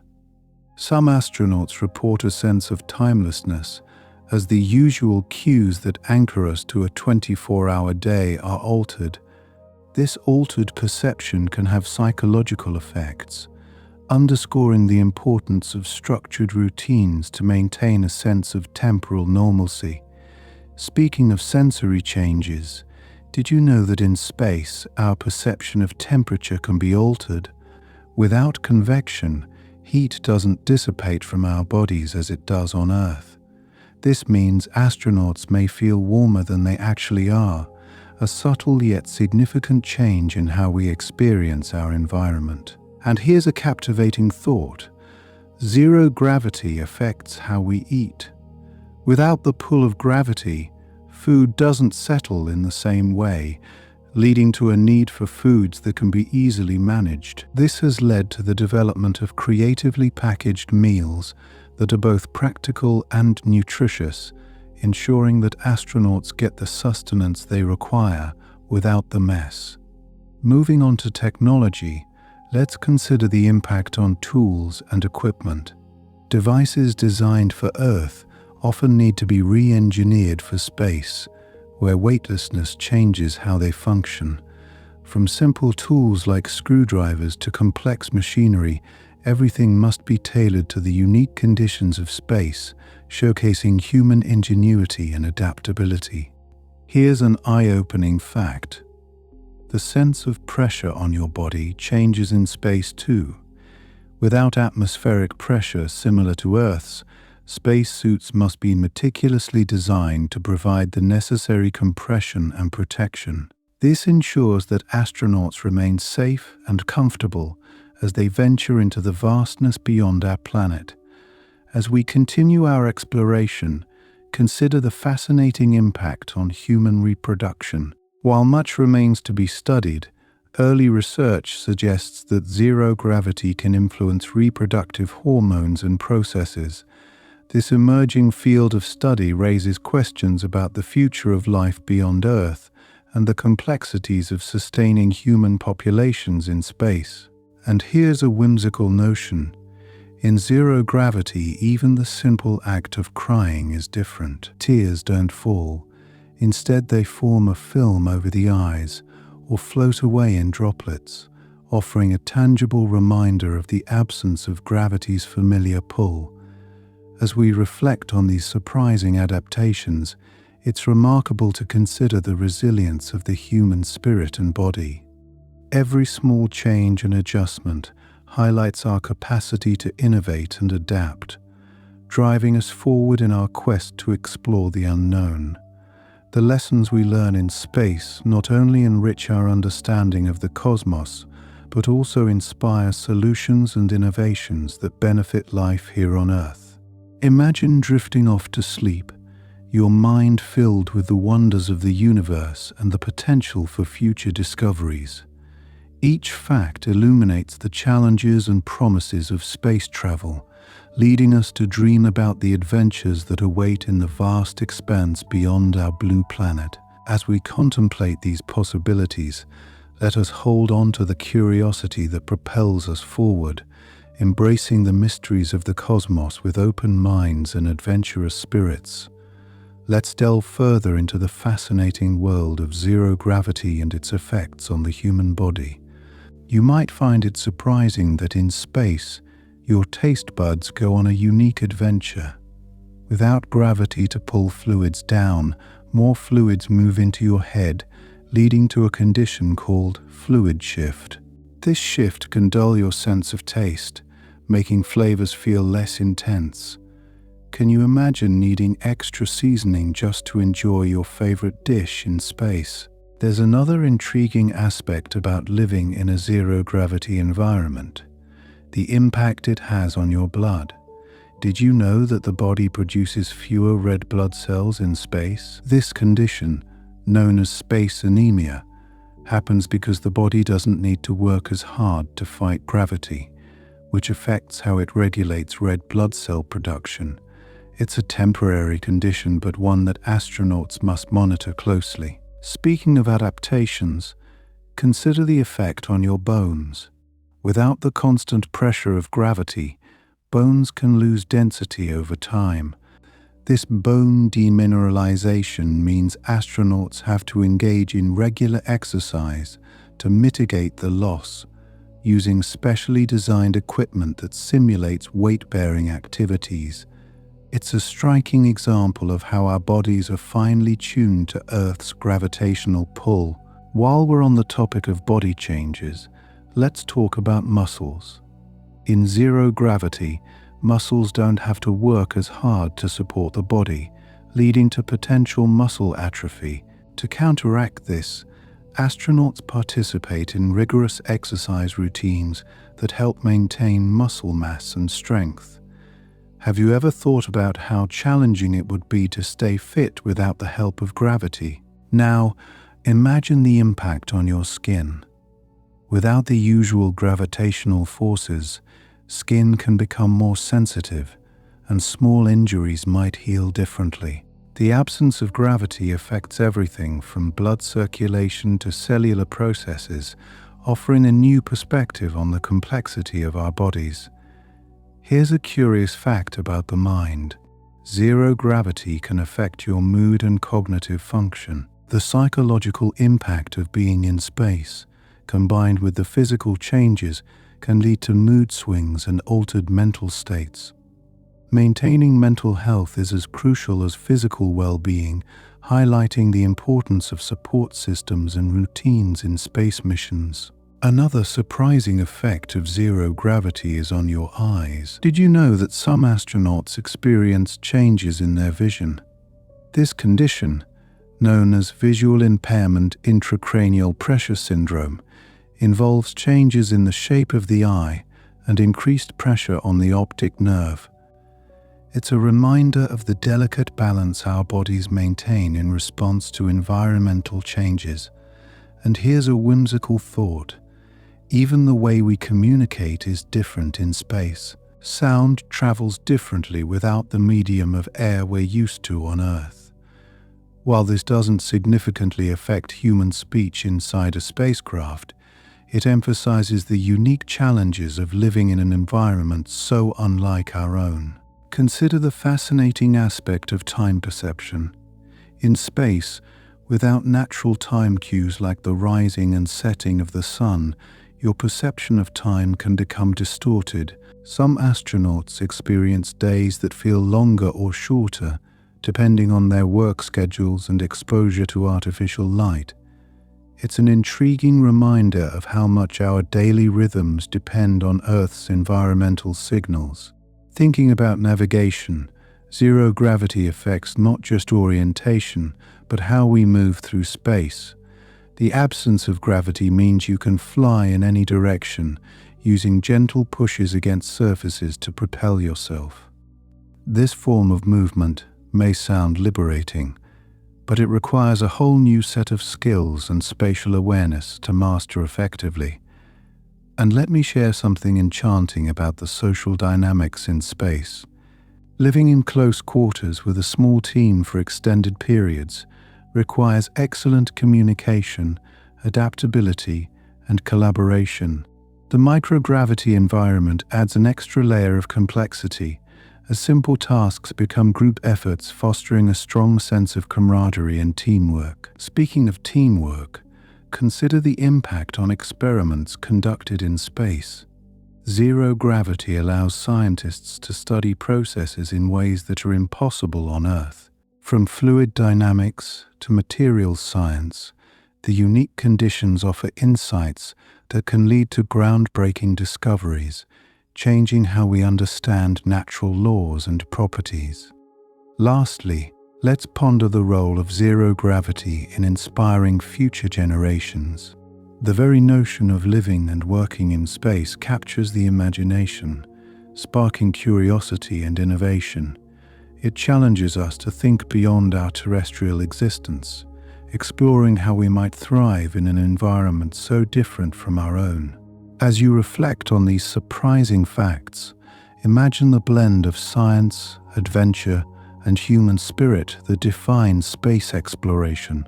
Some astronauts report a sense of timelessness, as the usual cues that anchor us to a 24-hour day are altered. This altered perception can have psychological effects, underscoring the importance of structured routines to maintain a sense of temporal normalcy. Speaking of sensory changes, did you know that in space our perception of temperature can be altered? Without convection, heat doesn't dissipate from our bodies as it does on Earth. This means astronauts may feel warmer than they actually are, a subtle yet significant change in how we experience our environment. And here's a captivating thought: zero gravity affects how we eat. Without the pull of gravity, food doesn't settle in the same way, leading to a need for foods that can be easily managed. This has led to the development of creatively packaged meals that are both practical and nutritious, ensuring that astronauts get the sustenance they require without the mess. Moving on to technology, let's consider the impact on tools and equipment. Devices designed for Earth often need to be re-engineered for space, where weightlessness changes how they function. From simple tools like screwdrivers to complex machinery, everything must be tailored to the unique conditions of space, showcasing human ingenuity and adaptability. Here's an eye-opening fact: the sense of pressure on your body changes in space too. Without atmospheric pressure similar to Earth's, spacesuits must be meticulously designed to provide the necessary compression and protection. This ensures that astronauts remain safe and comfortable as they venture into the vastness beyond our planet. As we continue our exploration, consider the fascinating impact on human reproduction. While much remains to be studied, early research suggests that zero gravity can influence reproductive hormones and processes. This emerging field of study raises questions about the future of life beyond Earth and the complexities of sustaining human populations in space. And here's a whimsical notion. In zero gravity, even the simple act of crying is different. Tears don't fall. Instead, they form a film over the eyes or float away in droplets, offering a tangible reminder of the absence of gravity's familiar pull. As we reflect on these surprising adaptations, it's remarkable to consider the resilience of the human spirit and body. Every small change and adjustment highlights our capacity to innovate and adapt, driving us forward in our quest to explore the unknown. The lessons we learn in space not only enrich our understanding of the cosmos, but also inspire solutions and innovations that benefit life here on Earth. Imagine drifting off to sleep, your mind filled with the wonders of the universe and the potential for future discoveries. Each fact illuminates the challenges and promises of space travel, leading us to dream about the adventures that await in the vast expanse beyond our blue planet. As we contemplate these possibilities, let us hold on to the curiosity that propels us forward, embracing the mysteries of the cosmos with open minds and adventurous spirits. Let's delve further into the fascinating world of zero gravity and its effects on the human body. You might find it surprising that in space, your taste buds go on a unique adventure. Without gravity to pull fluids down, more fluids move into your head, leading to a condition called fluid shift. This shift can dull your sense of taste, making flavors feel less intense. Can you imagine needing extra seasoning just to enjoy your favorite dish in space? There's another intriguing aspect about living in a zero-gravity environment: the impact it has on your blood. Did you know that the body produces fewer red blood cells in space? This condition, known as space anemia, happens because the body doesn't need to work as hard to fight gravity, which affects how it regulates red blood cell production. It's a temporary condition, but one that astronauts must monitor closely. Speaking of adaptations, consider the effect on your bones. Without the constant pressure of gravity, bones can lose density over time. This bone demineralization means astronauts have to engage in regular exercise to mitigate the loss, using specially designed equipment that simulates weight-bearing activities. It's a striking example of how our bodies are finely tuned to Earth's gravitational pull. While we're on the topic of body changes, let's talk about muscles. In zero gravity, muscles don't have to work as hard to support the body, leading to potential muscle atrophy. To counteract this, astronauts participate in rigorous exercise routines that help maintain muscle mass and strength. Have you ever thought about how challenging it would be to stay fit without the help of gravity? Now, imagine the impact on your skin. Without the usual gravitational forces, skin can become more sensitive, and small injuries might heal differently. The absence of gravity affects everything from blood circulation to cellular processes, offering a new perspective on the complexity of our bodies. Here's a curious fact about the mind. Zero gravity can affect your mood and cognitive function. The psychological impact of being in space, combined with the physical changes, can lead to mood swings and altered mental states. Maintaining mental health is as crucial as physical well-being, highlighting the importance of support systems and routines in space missions. Another surprising effect of zero gravity is on your eyes. Did you know that some astronauts experience changes in their vision? This condition, known as visual impairment intracranial pressure syndrome, involves changes in the shape of the eye and increased pressure on the optic nerve. It's a reminder of the delicate balance our bodies maintain in response to environmental changes. And here's a whimsical thought. Even the way we communicate is different in space. Sound travels differently without the medium of air we're used to on Earth. While this doesn't significantly affect human speech inside a spacecraft, it emphasizes the unique challenges of living in an environment so unlike our own. Consider the fascinating aspect of time perception. In space, without natural time cues like the rising and setting of the sun, your perception of time can become distorted. Some astronauts experience days that feel longer or shorter, depending on their work schedules and exposure to artificial light. It's an intriguing reminder of how much our daily rhythms depend on Earth's environmental signals. Thinking about navigation, zero gravity affects not just orientation, but how we move through space. The absence of gravity means you can fly in any direction, using gentle pushes against surfaces to propel yourself. This form of movement may sound liberating, but it requires a whole new set of skills and spatial awareness to master effectively. And let me share something enchanting about the social dynamics in space. Living in close quarters with a small team for extended periods requires excellent communication, adaptability, and collaboration. The microgravity environment adds an extra layer of complexity, as simple tasks become group efforts, fostering a strong sense of camaraderie and teamwork. Speaking of teamwork, consider the impact on experiments conducted in space. Zero gravity allows scientists to study processes in ways that are impossible on Earth. From fluid dynamics to materials science, the unique conditions offer insights that can lead to groundbreaking discoveries, changing how we understand natural laws and properties. Lastly, let's ponder the role of zero gravity in inspiring future generations. The very notion of living and working in space captures the imagination, sparking curiosity and innovation. It challenges us to think beyond our terrestrial existence, exploring how we might thrive in an environment so different from our own. As you reflect on these surprising facts, imagine the blend of science, adventure, and human spirit that defines space exploration.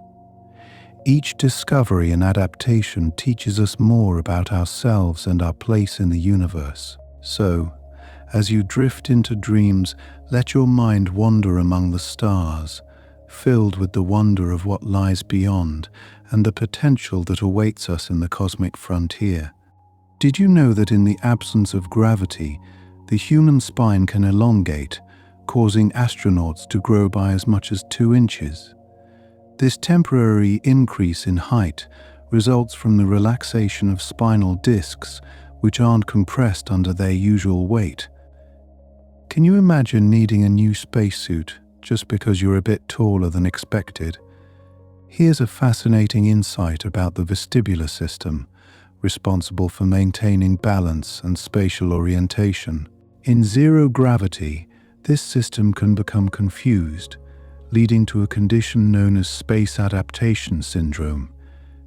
Each discovery and adaptation teaches us more about ourselves and our place in the universe. So, as you drift into dreams, let your mind wander among the stars, filled with the wonder of what lies beyond and the potential that awaits us in the cosmic frontier. Did you know that in the absence of gravity, the human spine can elongate, causing astronauts to grow by as much as 2 inches? This temporary increase in height results from the relaxation of spinal discs, which aren't compressed under their usual weight. Can you imagine needing a new spacesuit just because you're a bit taller than expected? Here's a fascinating insight about the vestibular system, responsible for maintaining balance and spatial orientation. In zero gravity, this system can become confused, leading to a condition known as space adaptation syndrome.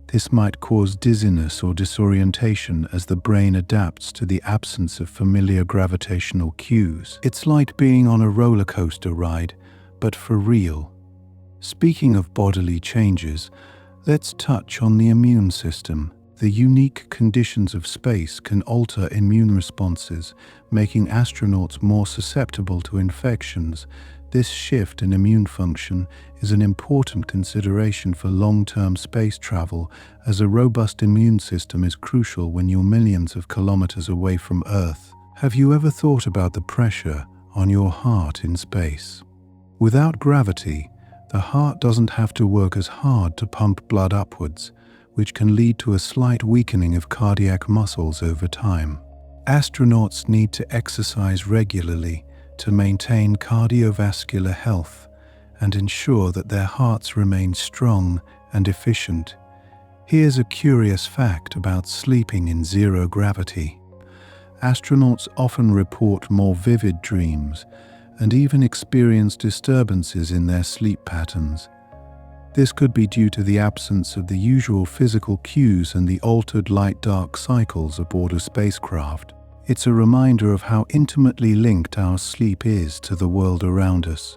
This might cause dizziness or disorientation as the brain adapts to the absence of familiar gravitational cues. It's like being on a roller coaster ride, but for real. Speaking of bodily changes, let's touch on the immune system. The unique conditions of space can alter immune responses, making astronauts more susceptible to infections. This shift in immune function is an important consideration for long-term space travel, as a robust immune system is crucial when you're millions of kilometers away from Earth. Have you ever thought about the pressure on your heart in space? Without gravity, the heart doesn't have to work as hard to pump blood upwards, which can lead to a slight weakening of cardiac muscles over time. Astronauts need to exercise regularly to maintain cardiovascular health and ensure that their hearts remain strong and efficient. Here's a curious fact about sleeping in zero gravity. Astronauts often report more vivid dreams and even experience disturbances in their sleep patterns. This could be due to the absence of the usual physical cues and the altered light-dark cycles aboard a spacecraft. It's a reminder of how intimately linked our sleep is to the world around us.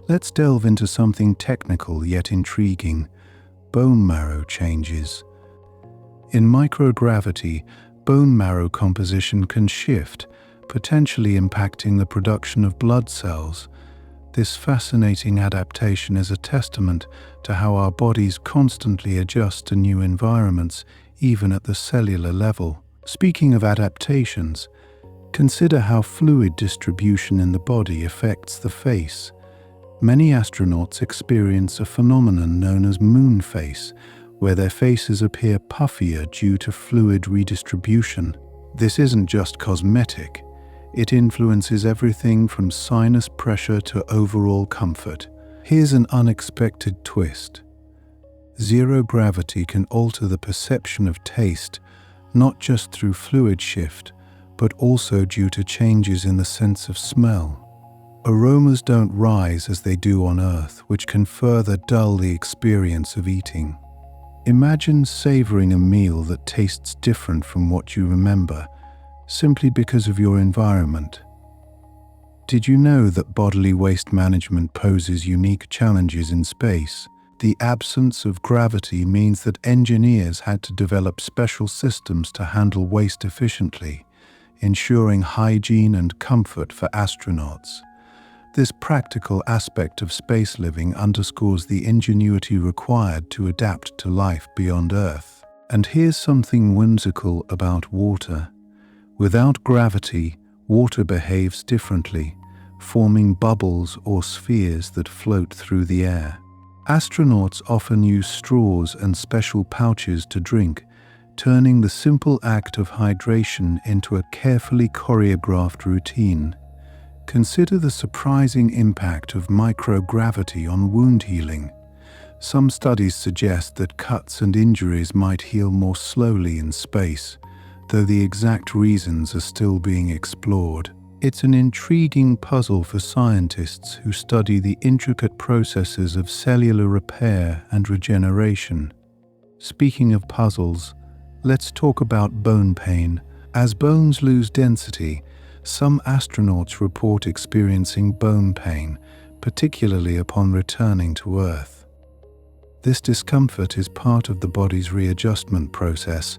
Let's delve into something technical yet intriguing: bone marrow changes. In microgravity, bone marrow composition can shift, potentially impacting the production of blood cells. This fascinating adaptation is a testament to how our bodies constantly adjust to new environments, even at the cellular level. Speaking of adaptations, consider how fluid distribution in the body affects the face. Many astronauts experience a phenomenon known as moon face, where their faces appear puffier due to fluid redistribution. This isn't just cosmetic. It influences everything from sinus pressure to overall comfort. Here's an unexpected twist. Zero gravity can alter the perception of taste, not just through fluid shift, but also due to changes in the sense of smell. Aromas don't rise as they do on Earth, which can further dull the experience of eating. Imagine savoring a meal that tastes different from what you remember, simply because of your environment. Did you know that bodily waste management poses unique challenges in space? The absence of gravity means that engineers had to develop special systems to handle waste efficiently, ensuring hygiene and comfort for astronauts. This practical aspect of space living underscores the ingenuity required to adapt to life beyond Earth. And here's something whimsical about water. Without gravity, water behaves differently, forming bubbles or spheres that float through the air. Astronauts often use straws and special pouches to drink, turning the simple act of hydration into a carefully choreographed routine. Consider the surprising impact of microgravity on wound healing. Some studies suggest that cuts and injuries might heal more slowly in space, though the exact reasons are still being explored. It's an intriguing puzzle for scientists who study the intricate processes of cellular repair and regeneration. Speaking of puzzles, let's talk about bone pain. As bones lose density, some astronauts report experiencing bone pain, particularly upon returning to Earth. This discomfort is part of the body's readjustment process,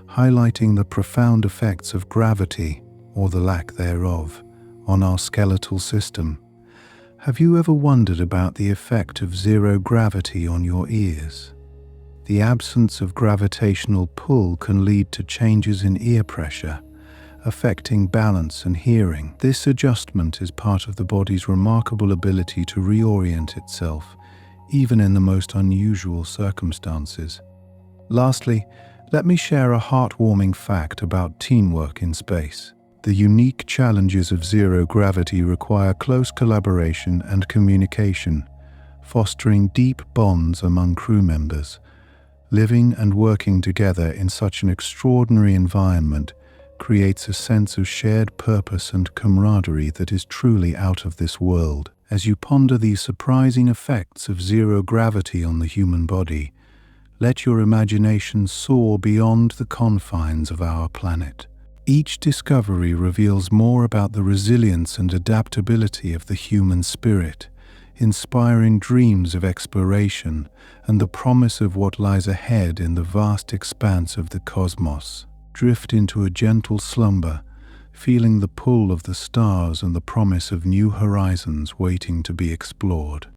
highlighting the profound effects of gravity, or the lack thereof, on our skeletal system. Have you ever wondered about the effect of zero gravity on your ears? The absence of gravitational pull can lead to changes in ear pressure, affecting balance and hearing. This adjustment is part of the body's remarkable ability to reorient itself, even in the most unusual circumstances. Lastly, let me share a heartwarming fact about teamwork in space. The unique challenges of zero gravity require close collaboration and communication, fostering deep bonds among crew members. Living and working together in such an extraordinary environment creates a sense of shared purpose and camaraderie that is truly out of this world. As you ponder these surprising effects of zero gravity on the human body, let your imagination soar beyond the confines of our planet. Each discovery reveals more about the resilience and adaptability of the human spirit, inspiring dreams of exploration and the promise of what lies ahead in the vast expanse of the cosmos. Drift into a gentle slumber, feeling the pull of the stars and the promise of new horizons waiting to be explored.